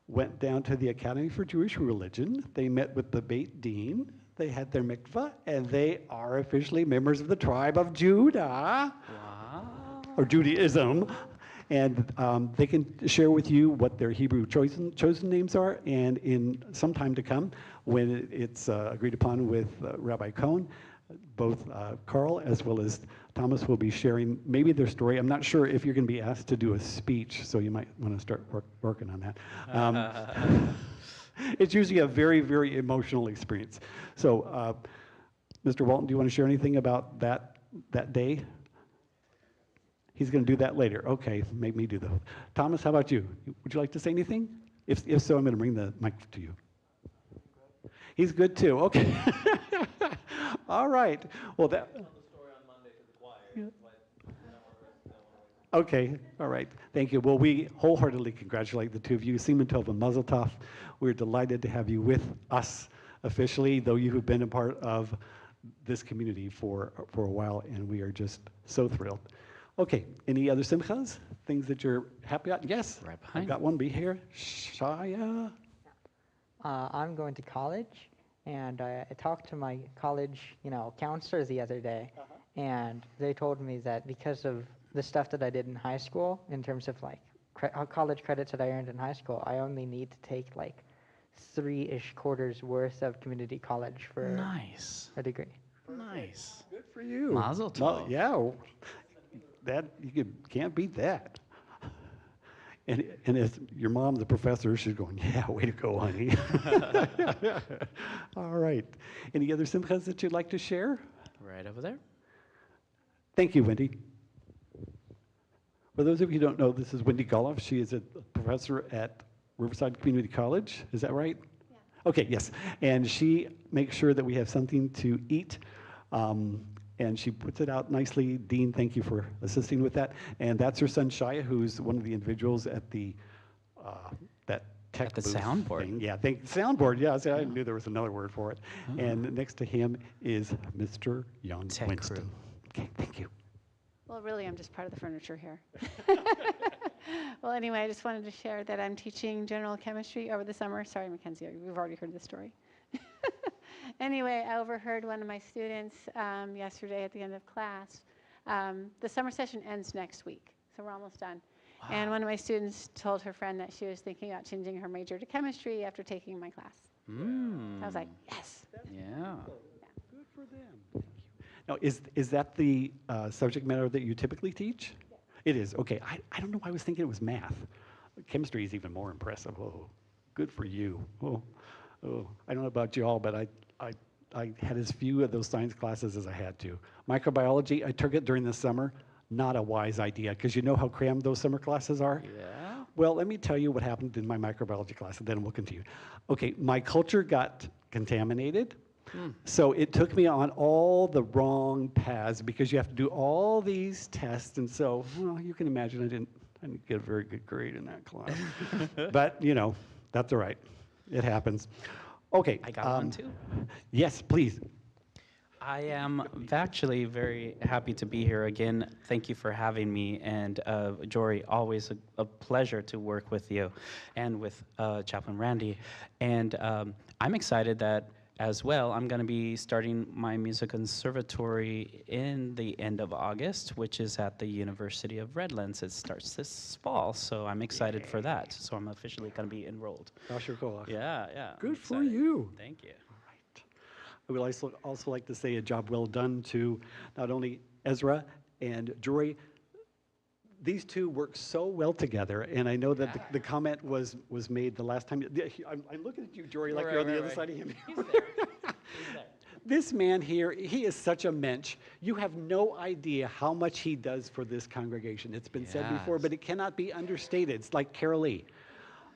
went down to the Academy for Jewish Religion. They met with the Beit Din. They had their mikvah, and they are officially members of the tribe of Judah, Wow. or Judaism. And they can share with you what their Hebrew chosen names are. And in some time to come, when it's agreed upon with Rabbi Cohn, both Carl as well as Thomas will be sharing maybe their story. I'm not sure if you're going to be asked to do a speech, so you might want to start working on that. It's usually a very, very emotional experience. So, Mr. Walton, do you want to share anything about that day? He's going to do that later. Okay, make me do that. Thomas, how about you? Would you like to say anything? If so, I'm going to bring the mic to you. He's good too. Okay. All right. Well, that. Okay, all right, thank you. Well, we wholeheartedly congratulate the two of you. Siman Tov and Mazel Tov. We're delighted to have you with us officially, though you have been a part of this community for a while, and we are just so thrilled. Okay, any other simchas? Things that you're happy about? Yes, Right behind I've got one. Be here. Shaya. I'm going to college, and I talked to my college, counselor the other day, and they told me that because of the stuff that I did in high school, in terms of college credits that I earned in high school, I only need to take 3-ish quarters worth of community college for Nice. a degree. Nice. Good for you. Mazel tov. Yeah, that can't beat that. And as your mom's a professor, she's going, yeah, way to go, honey. All right. Any other simchas that you'd like to share? Right over there. Thank you, Wendy. For those of you who don't know, this is Wendy Goloff. She is a professor at Riverside Community College. Is that right? Yeah. Okay, yes. And she makes sure that we have something to eat. And she puts it out nicely. Dean, thank you for assisting with that. And that's her son, Shia, who's one of the individuals at the that tech At the booth soundboard. thing. Yeah, soundboard. Yeah, see, I knew there was another word for it. And next to him is Mr. Jan Tech Winston. crew. Okay, thank you. Well, really, I'm just part of the furniture here. Well, anyway, I just wanted to share that I'm teaching general chemistry over the summer. Sorry, Mackenzie, we've already heard this story. Anyway, I overheard one of my students yesterday at the end of class. The summer session ends next week, so we're almost done. Wow. And one of my students told her friend that she was thinking about changing her major to chemistry after taking my class. Mm. I was like, yes. Yeah. Good for them. Thank you. Now, is that the subject matter that you typically teach? Yes. It is. Okay. I don't know why I was thinking it was math. Chemistry is even more impressive. Oh, good for you. Oh, I don't know about you all, but I had as few of those science classes as I had to. Microbiology, I took it during the summer. Not a wise idea, because you know how crammed those summer classes are? Yeah. Well, let me tell you what happened in my microbiology class, and then we'll continue. Okay, my culture got contaminated. So it took me on all the wrong paths because you have to do all these tests. And so, well, you can imagine I didn't get a very good grade in that class. But, you know, that's all right. It happens. Okay. I got one too. Yes, please. I am actually very happy to be here again. Thank you for having me. And Jory, always a pleasure to work with you and with Chaplain Randy. And I'm excited that as well, I'm going to be starting my music conservatory in the end of August, which is at the University of Redlands. It starts this fall, so I'm excited for that. So I'm officially going to be enrolled. Yeah, yeah. I'm Good for excited. you. Thank you. I would also like to say a job well done to not only Ezra and Jory. These two work so well together, and I know that the comment was made the last time. I'm looking at you, Jory, like you're on the other side of him. He's there. He's there. This man here, he is such a mensch. You have no idea how much he does for this congregation. It's been said before, Yes. but it cannot be understated. It's like Carol Lee.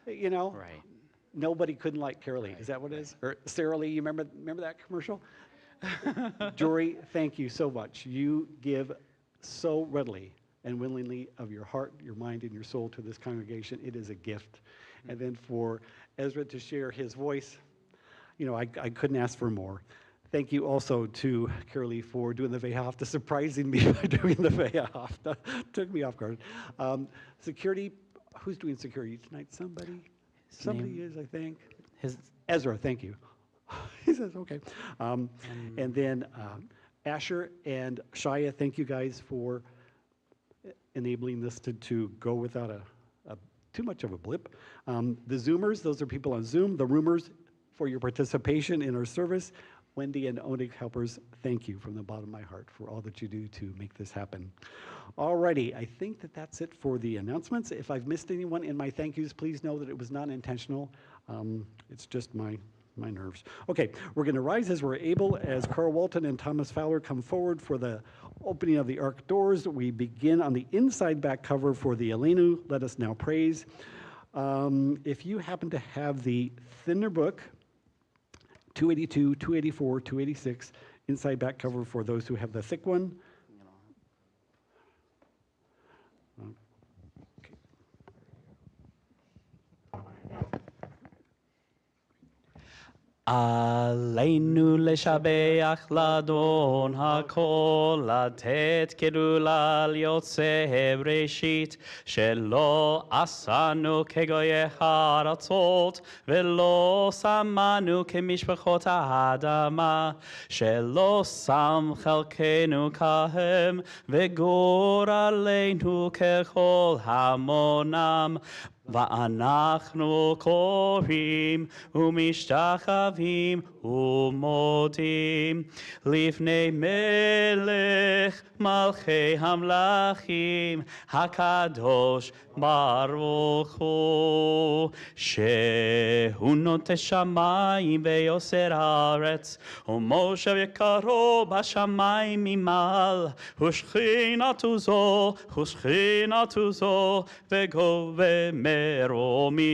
You know, Right. nobody couldn't like Carol Lee. Is that what it is? Or Sarah Lee, you remember that commercial? Jory, thank you so much. You give so readily and willingly of your heart, your mind, and your soul to this congregation. It is a gift. And then for Ezra to share his voice, you know, I couldn't ask for more. Thank you also to Carolee for doing the Vehafta, surprising me by doing the Vehafta. Took me off guard. Security, who's doing security tonight? Somebody? Somebody name- is, I think. His Ezra, thank you. He says, okay. And then Asher and Shia, thank you guys for enabling this to go without too much of a blip. The Zoomers, those are people on Zoom. The Roomers, for your participation in our service. Wendy and Onig helpers, thank you from the bottom of my heart for all that you do to make this happen. Alrighty, I think that's it for the announcements. If I've missed anyone in my thank yous, please know that it was not intentional. It's just my nerves. Okay, we're going to rise as we're able as Carl Walton and Thomas Fowler come forward for the opening of the Ark doors. We begin on the inside back cover for the Elenu, Let Us Now Praise. If you happen to have the thinner book, 282, 284, 286, inside back cover for those who have the thick one. עלינו לשבח לאדון הכל, לתת גדולה ליוצא בראשית, שלא עשנו כגויי הארצות, ולא שמנו כמשפחות האדמה, שלא שם חלקנו כהם, וגורלנו ככל המונם. ואנחנו קוראים ומשתחווים ומודים לפני מלך מלכי המלכים הקדוש ברוך הוא, שהוא נוטה שמיים ויוסר הארץ, ומושב יקרו בשמיים ממעל, ושכינתו זו וגובה מרומים,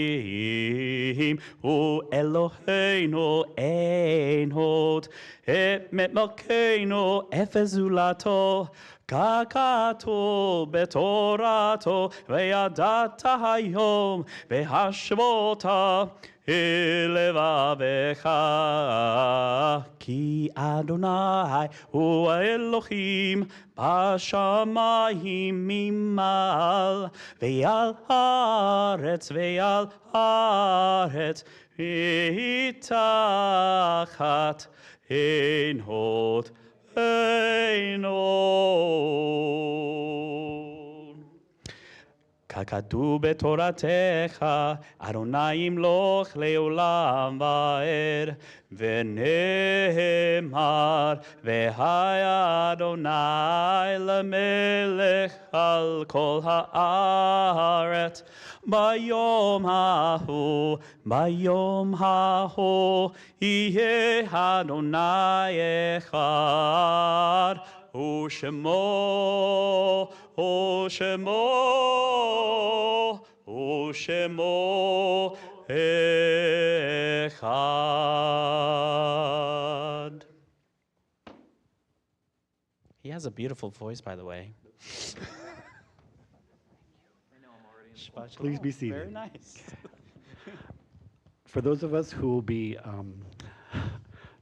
הוא אלוהינו אין עוד, את מלכנו אפס זולתו, ככתוב בתורתו, וידעת היום והשבות אל לבבך, כי אדוני הוא האלוהים בשמיים ממעל, ועל הארץ מתחת אין עוד. אין עוד. ככתוב בתורתך, אדוני ימלוך לעולם ועד, ונאמר, והיה אדוני למלך על כל הארץ. ביום ההוא, יהיה אדוני אחד, ושמו אחד. He has a beautiful voice, by the way. Please be seated. Very nice. For those of us who will be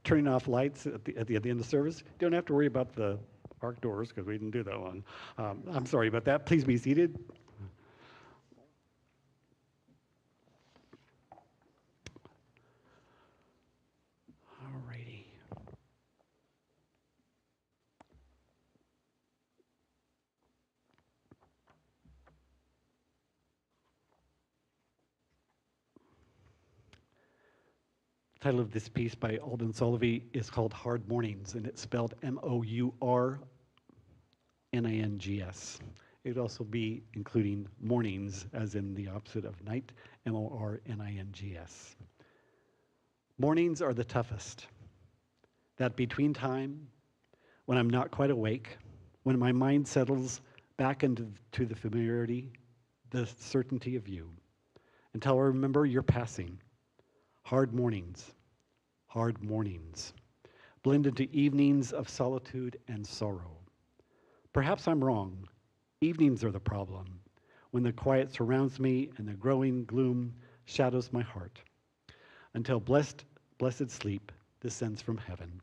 turning off lights at the end of the service, don't have to worry about the arc doors because we didn't do that one. I'm sorry about that. Please be seated. Alrighty. The title of this piece by Alden Solovey is called Hard Mornings, and it's spelled Mournings. It would also be including mornings, as in the opposite of night, Mornings. Mornings are the toughest. That between time when I'm not quite awake, when my mind settles back into the familiarity, the certainty of you, until I remember your passing. Hard mornings, blend into evenings of solitude and sorrow. Perhaps I'm wrong. Evenings are the problem, when the quiet surrounds me and the growing gloom shadows my heart, until blessed sleep descends from heaven.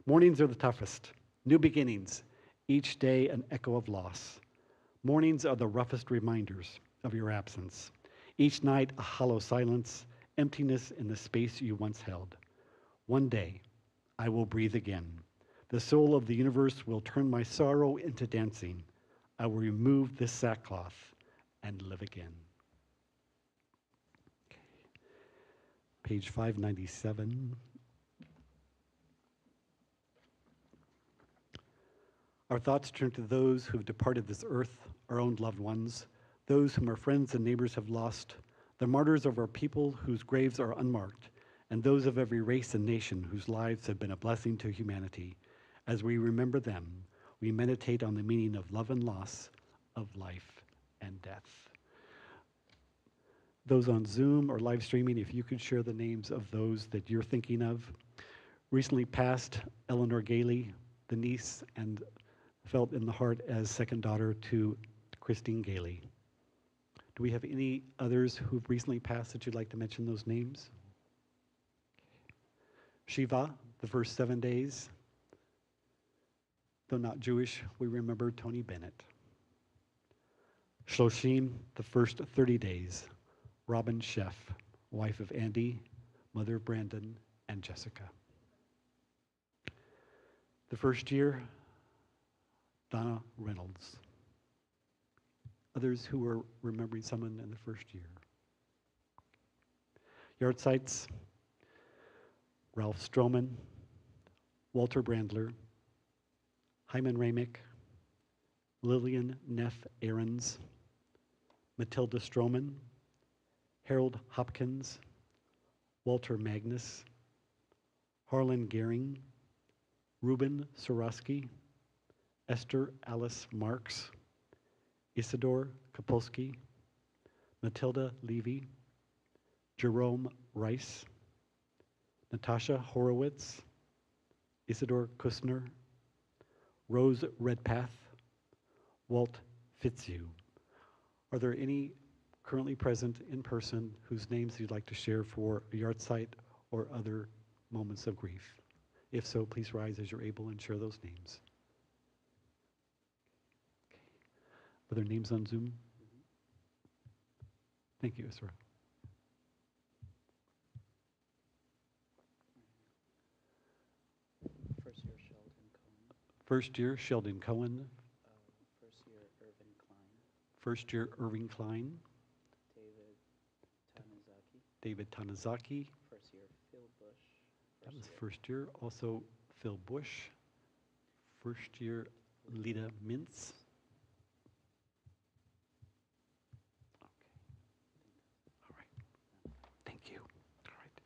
Mornings are the toughest, new beginnings, each day an echo of loss. Mornings are the roughest reminders of your absence. Each night a hollow silence, emptiness in the space you once held. One day, I will breathe again. The soul of the universe will turn my sorrow into dancing. I will remove this sackcloth and live again. Okay. Page 597. Our thoughts turn to those who have departed this earth, our own loved ones, those whom our friends and neighbors have lost, the martyrs of our people whose graves are unmarked, and those of every race and nation whose lives have been a blessing to humanity. As we remember them, we meditate on the meaning of love and loss, of life and death. Those on Zoom or live streaming, if you could share the names of those that you're thinking of. Recently passed Eleanor Gailey, the niece and felt in the heart as second daughter to Christine Gailey. Do we have any others who've recently passed that you'd like to mention those names? Shiva, the first 7 days. Though not Jewish, we remember Tony Bennett. Shloshim, the first 30 days. Robin Sheff, wife of Andy, mother of Brandon and Jessica. The first year, Donna Reynolds. Others who were remembering someone in the first year. Yard sites, Ralph Stroman, Walter Brandler, Hyman Ramick, Lillian Neff Ahrens, Matilda Stroman, Harold Hopkins, Walter Magnus, Harlan Gehring, Ruben Sorosky, Esther Alice Marks, Isidore Kapolsky, Matilda Levy, Jerome Rice, Natasha Horowitz, Isidore Kussner, Rose Redpath, Walt Fitzhugh. Are there any currently present in person whose names you'd like to share for a yard site or other moments of grief? If so, please rise as you're able and share those names. Okay. Are there names on Zoom? Thank you, Isra. First year, Sheldon Cohen. First year, Sheldon Cohen. First year Irving Klein, David Tanizaki. David Tanizaki, First year Phil Bush. that was first year. Also Phil Bush, first year Lita Mintz. Okay. All right. Thank you. All right.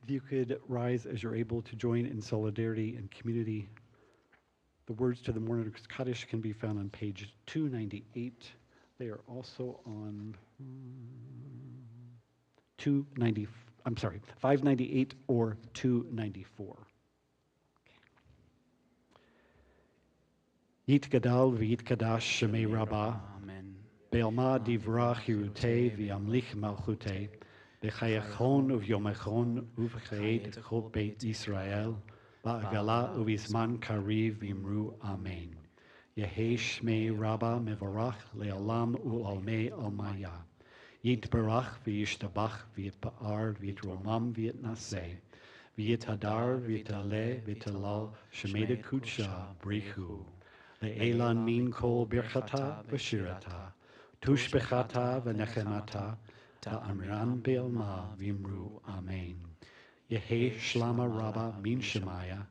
If you could rise as you're able to join in solidarity and community. The words to the Morning Kaddish can be found on page 298. They are also on 598 or 294. Yit Gadal v'yit Kadash Shemei Rabbah, Amen. Be'alma divra chirutei v'yamlich malchutei, B'chayachon uvyomechon uv'chayet chol beit Yisrael, Ba'agala uvizman kariv v'imru Amen. Yehi Shmei Rabbah mevorach le'olam u'almei almaya. Yitbarach v'yishtabach v'yitpa'ar v'yitromam v'yitnaseh. V'yithadar v'yitaleh v'yitalal shemeda kudsha brichu. Le'elan min kol birchata v'shirata. Tushbechata v'nechemata. Ta'amran be'alma v'imru Amen. Yehi Shlama Rabbah min Shemaya.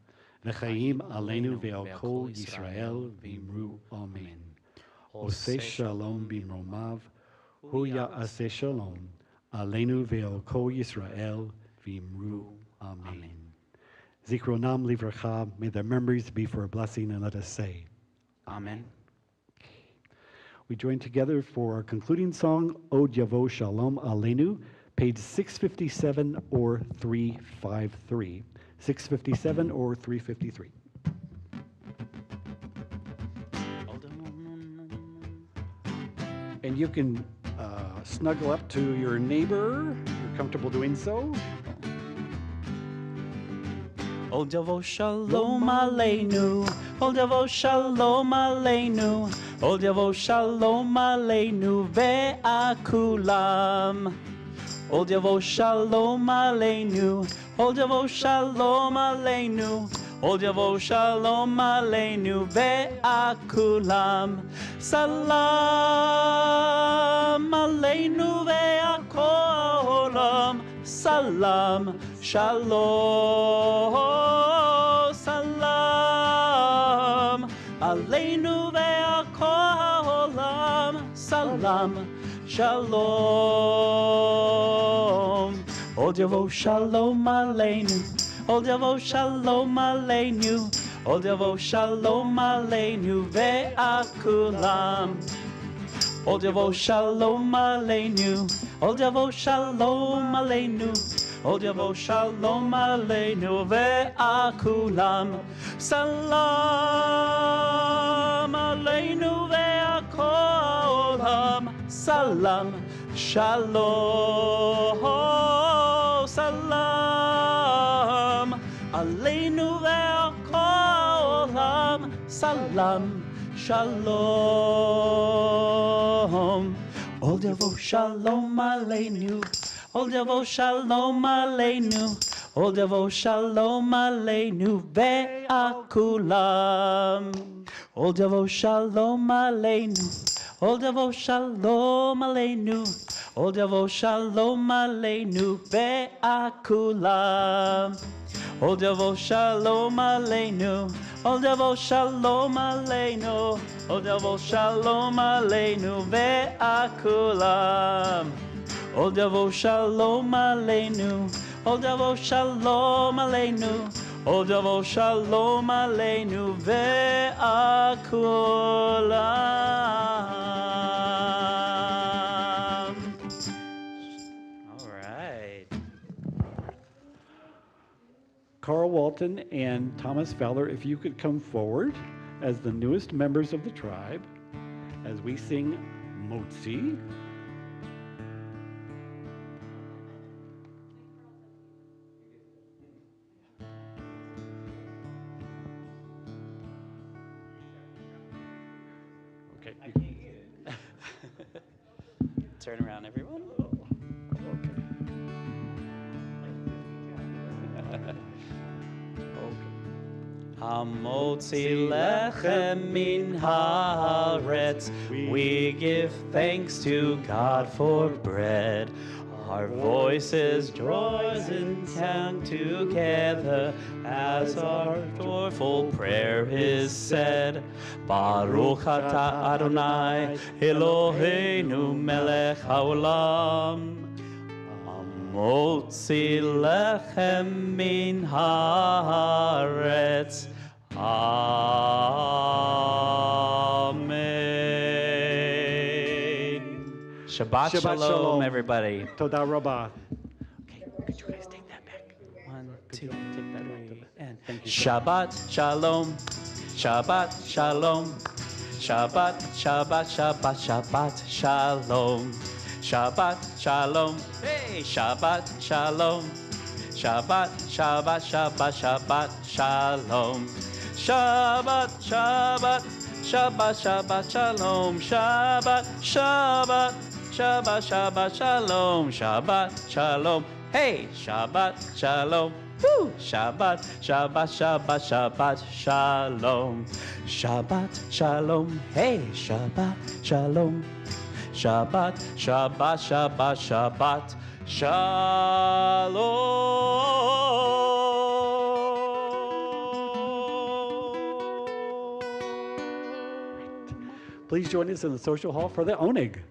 V'chaim aleinu ve'al kol Yisrael v'imru Amen. Oseh shalom b'mromav. Hu ya'aseh shalom. Aleinu ve'al kol Yisrael v'imru Amen. Zikronam livracha. May their memories be for a blessing, and let us say, Amen. we join together for our concluding song, Od Yavo Shalom Aleinu, page 657 or 353. 657 or 353. And you can snuggle up to your neighbor if you're comfortable doing so. Ol Yavo Shalom Aleinu, Ol Yavo Shalom Aleinu, Ol Yavo Shalom Aleinu ve'akulam. Ol Yavo Shalom Aleinu, Ol Yavo Shalom Aleinu, Ol Yavo Shalom Aleinu ve'akulam. Salam Aleinu ve'akolam. Salam, Shalom, Salam, Aleinu ve'akolam, Salam, Shalom. Od Yavo Shalom Aleinu, Od Yavo Shalom Aleinu, Od Yavo Shalom Aleinu ve'akulam. Od Yavo Shalom Aleinu, Od Yavo Shalom Aleinu, Od Yavo Shalom Aleinu ve'akulam. Salam Aleinu ve'akolam. Salam, Shalom, Salam Aleinu ve'akolam. Salam, Shalom. Od Yavo Shalom Aleinu, Od Yavo Shalom Aleinu, Od Yavo Shalom Aleinu ve'akulam. Od Yavo Shalom Aleinu, Od Yavo Shalom Aleinu, Od Yavo Shalom Aleinu ve'akulam. Od Yavo Shalom Aleinu, Od Yavo Shalom Aleinu, Od Yavo Shalom Aleinu ve'akulam. Od Yavo Shalom Aleinu, Od Yavo Shalom Aleinu, Od Yavo Shalom Aleinu ve'akulam. All right. Carl Walton and Thomas Fowler, if you could come forward as the newest members of the tribe as we sing Motzi. Okay. Turn around, everyone. Hamotzi lechem min haaretz. We give thanks to God for bread. Our voices joins in sound together as our joyful prayer is said. Baruch atah Adonai Eloheinu melech haolam. Motzi lechem min haaretz. Amen. Shabbat, shalom, everybody. Toda rabah. Okay, could you guys take that back? 1, 2, 3, and Shabbat, shalom. Shabbat, shalom. Shabbat, Shabbat, Shabbat, Shabbat, shalom. Shabbat, shalom. Hey, Shabbat, shalom. Shabbat, Shabbat, Shabbat, Shabbat, shalom. Shabbat, Shabbat, Shabbat, Shabbat, shalom. Shabbat, Shabbat, Shabbat, Shabbat, shalom. Shabbat, shalom. Hey, Shabbat, shalom. Woo! Shabbat, Shabbat, Shabbat, Shabbat, shalom. Shabbat, shalom. Hey, Shabbat, shalom. Shabbat, Shabbat, Shabbat, Shabbat, shalom. Please join us in the social hall for the oneg.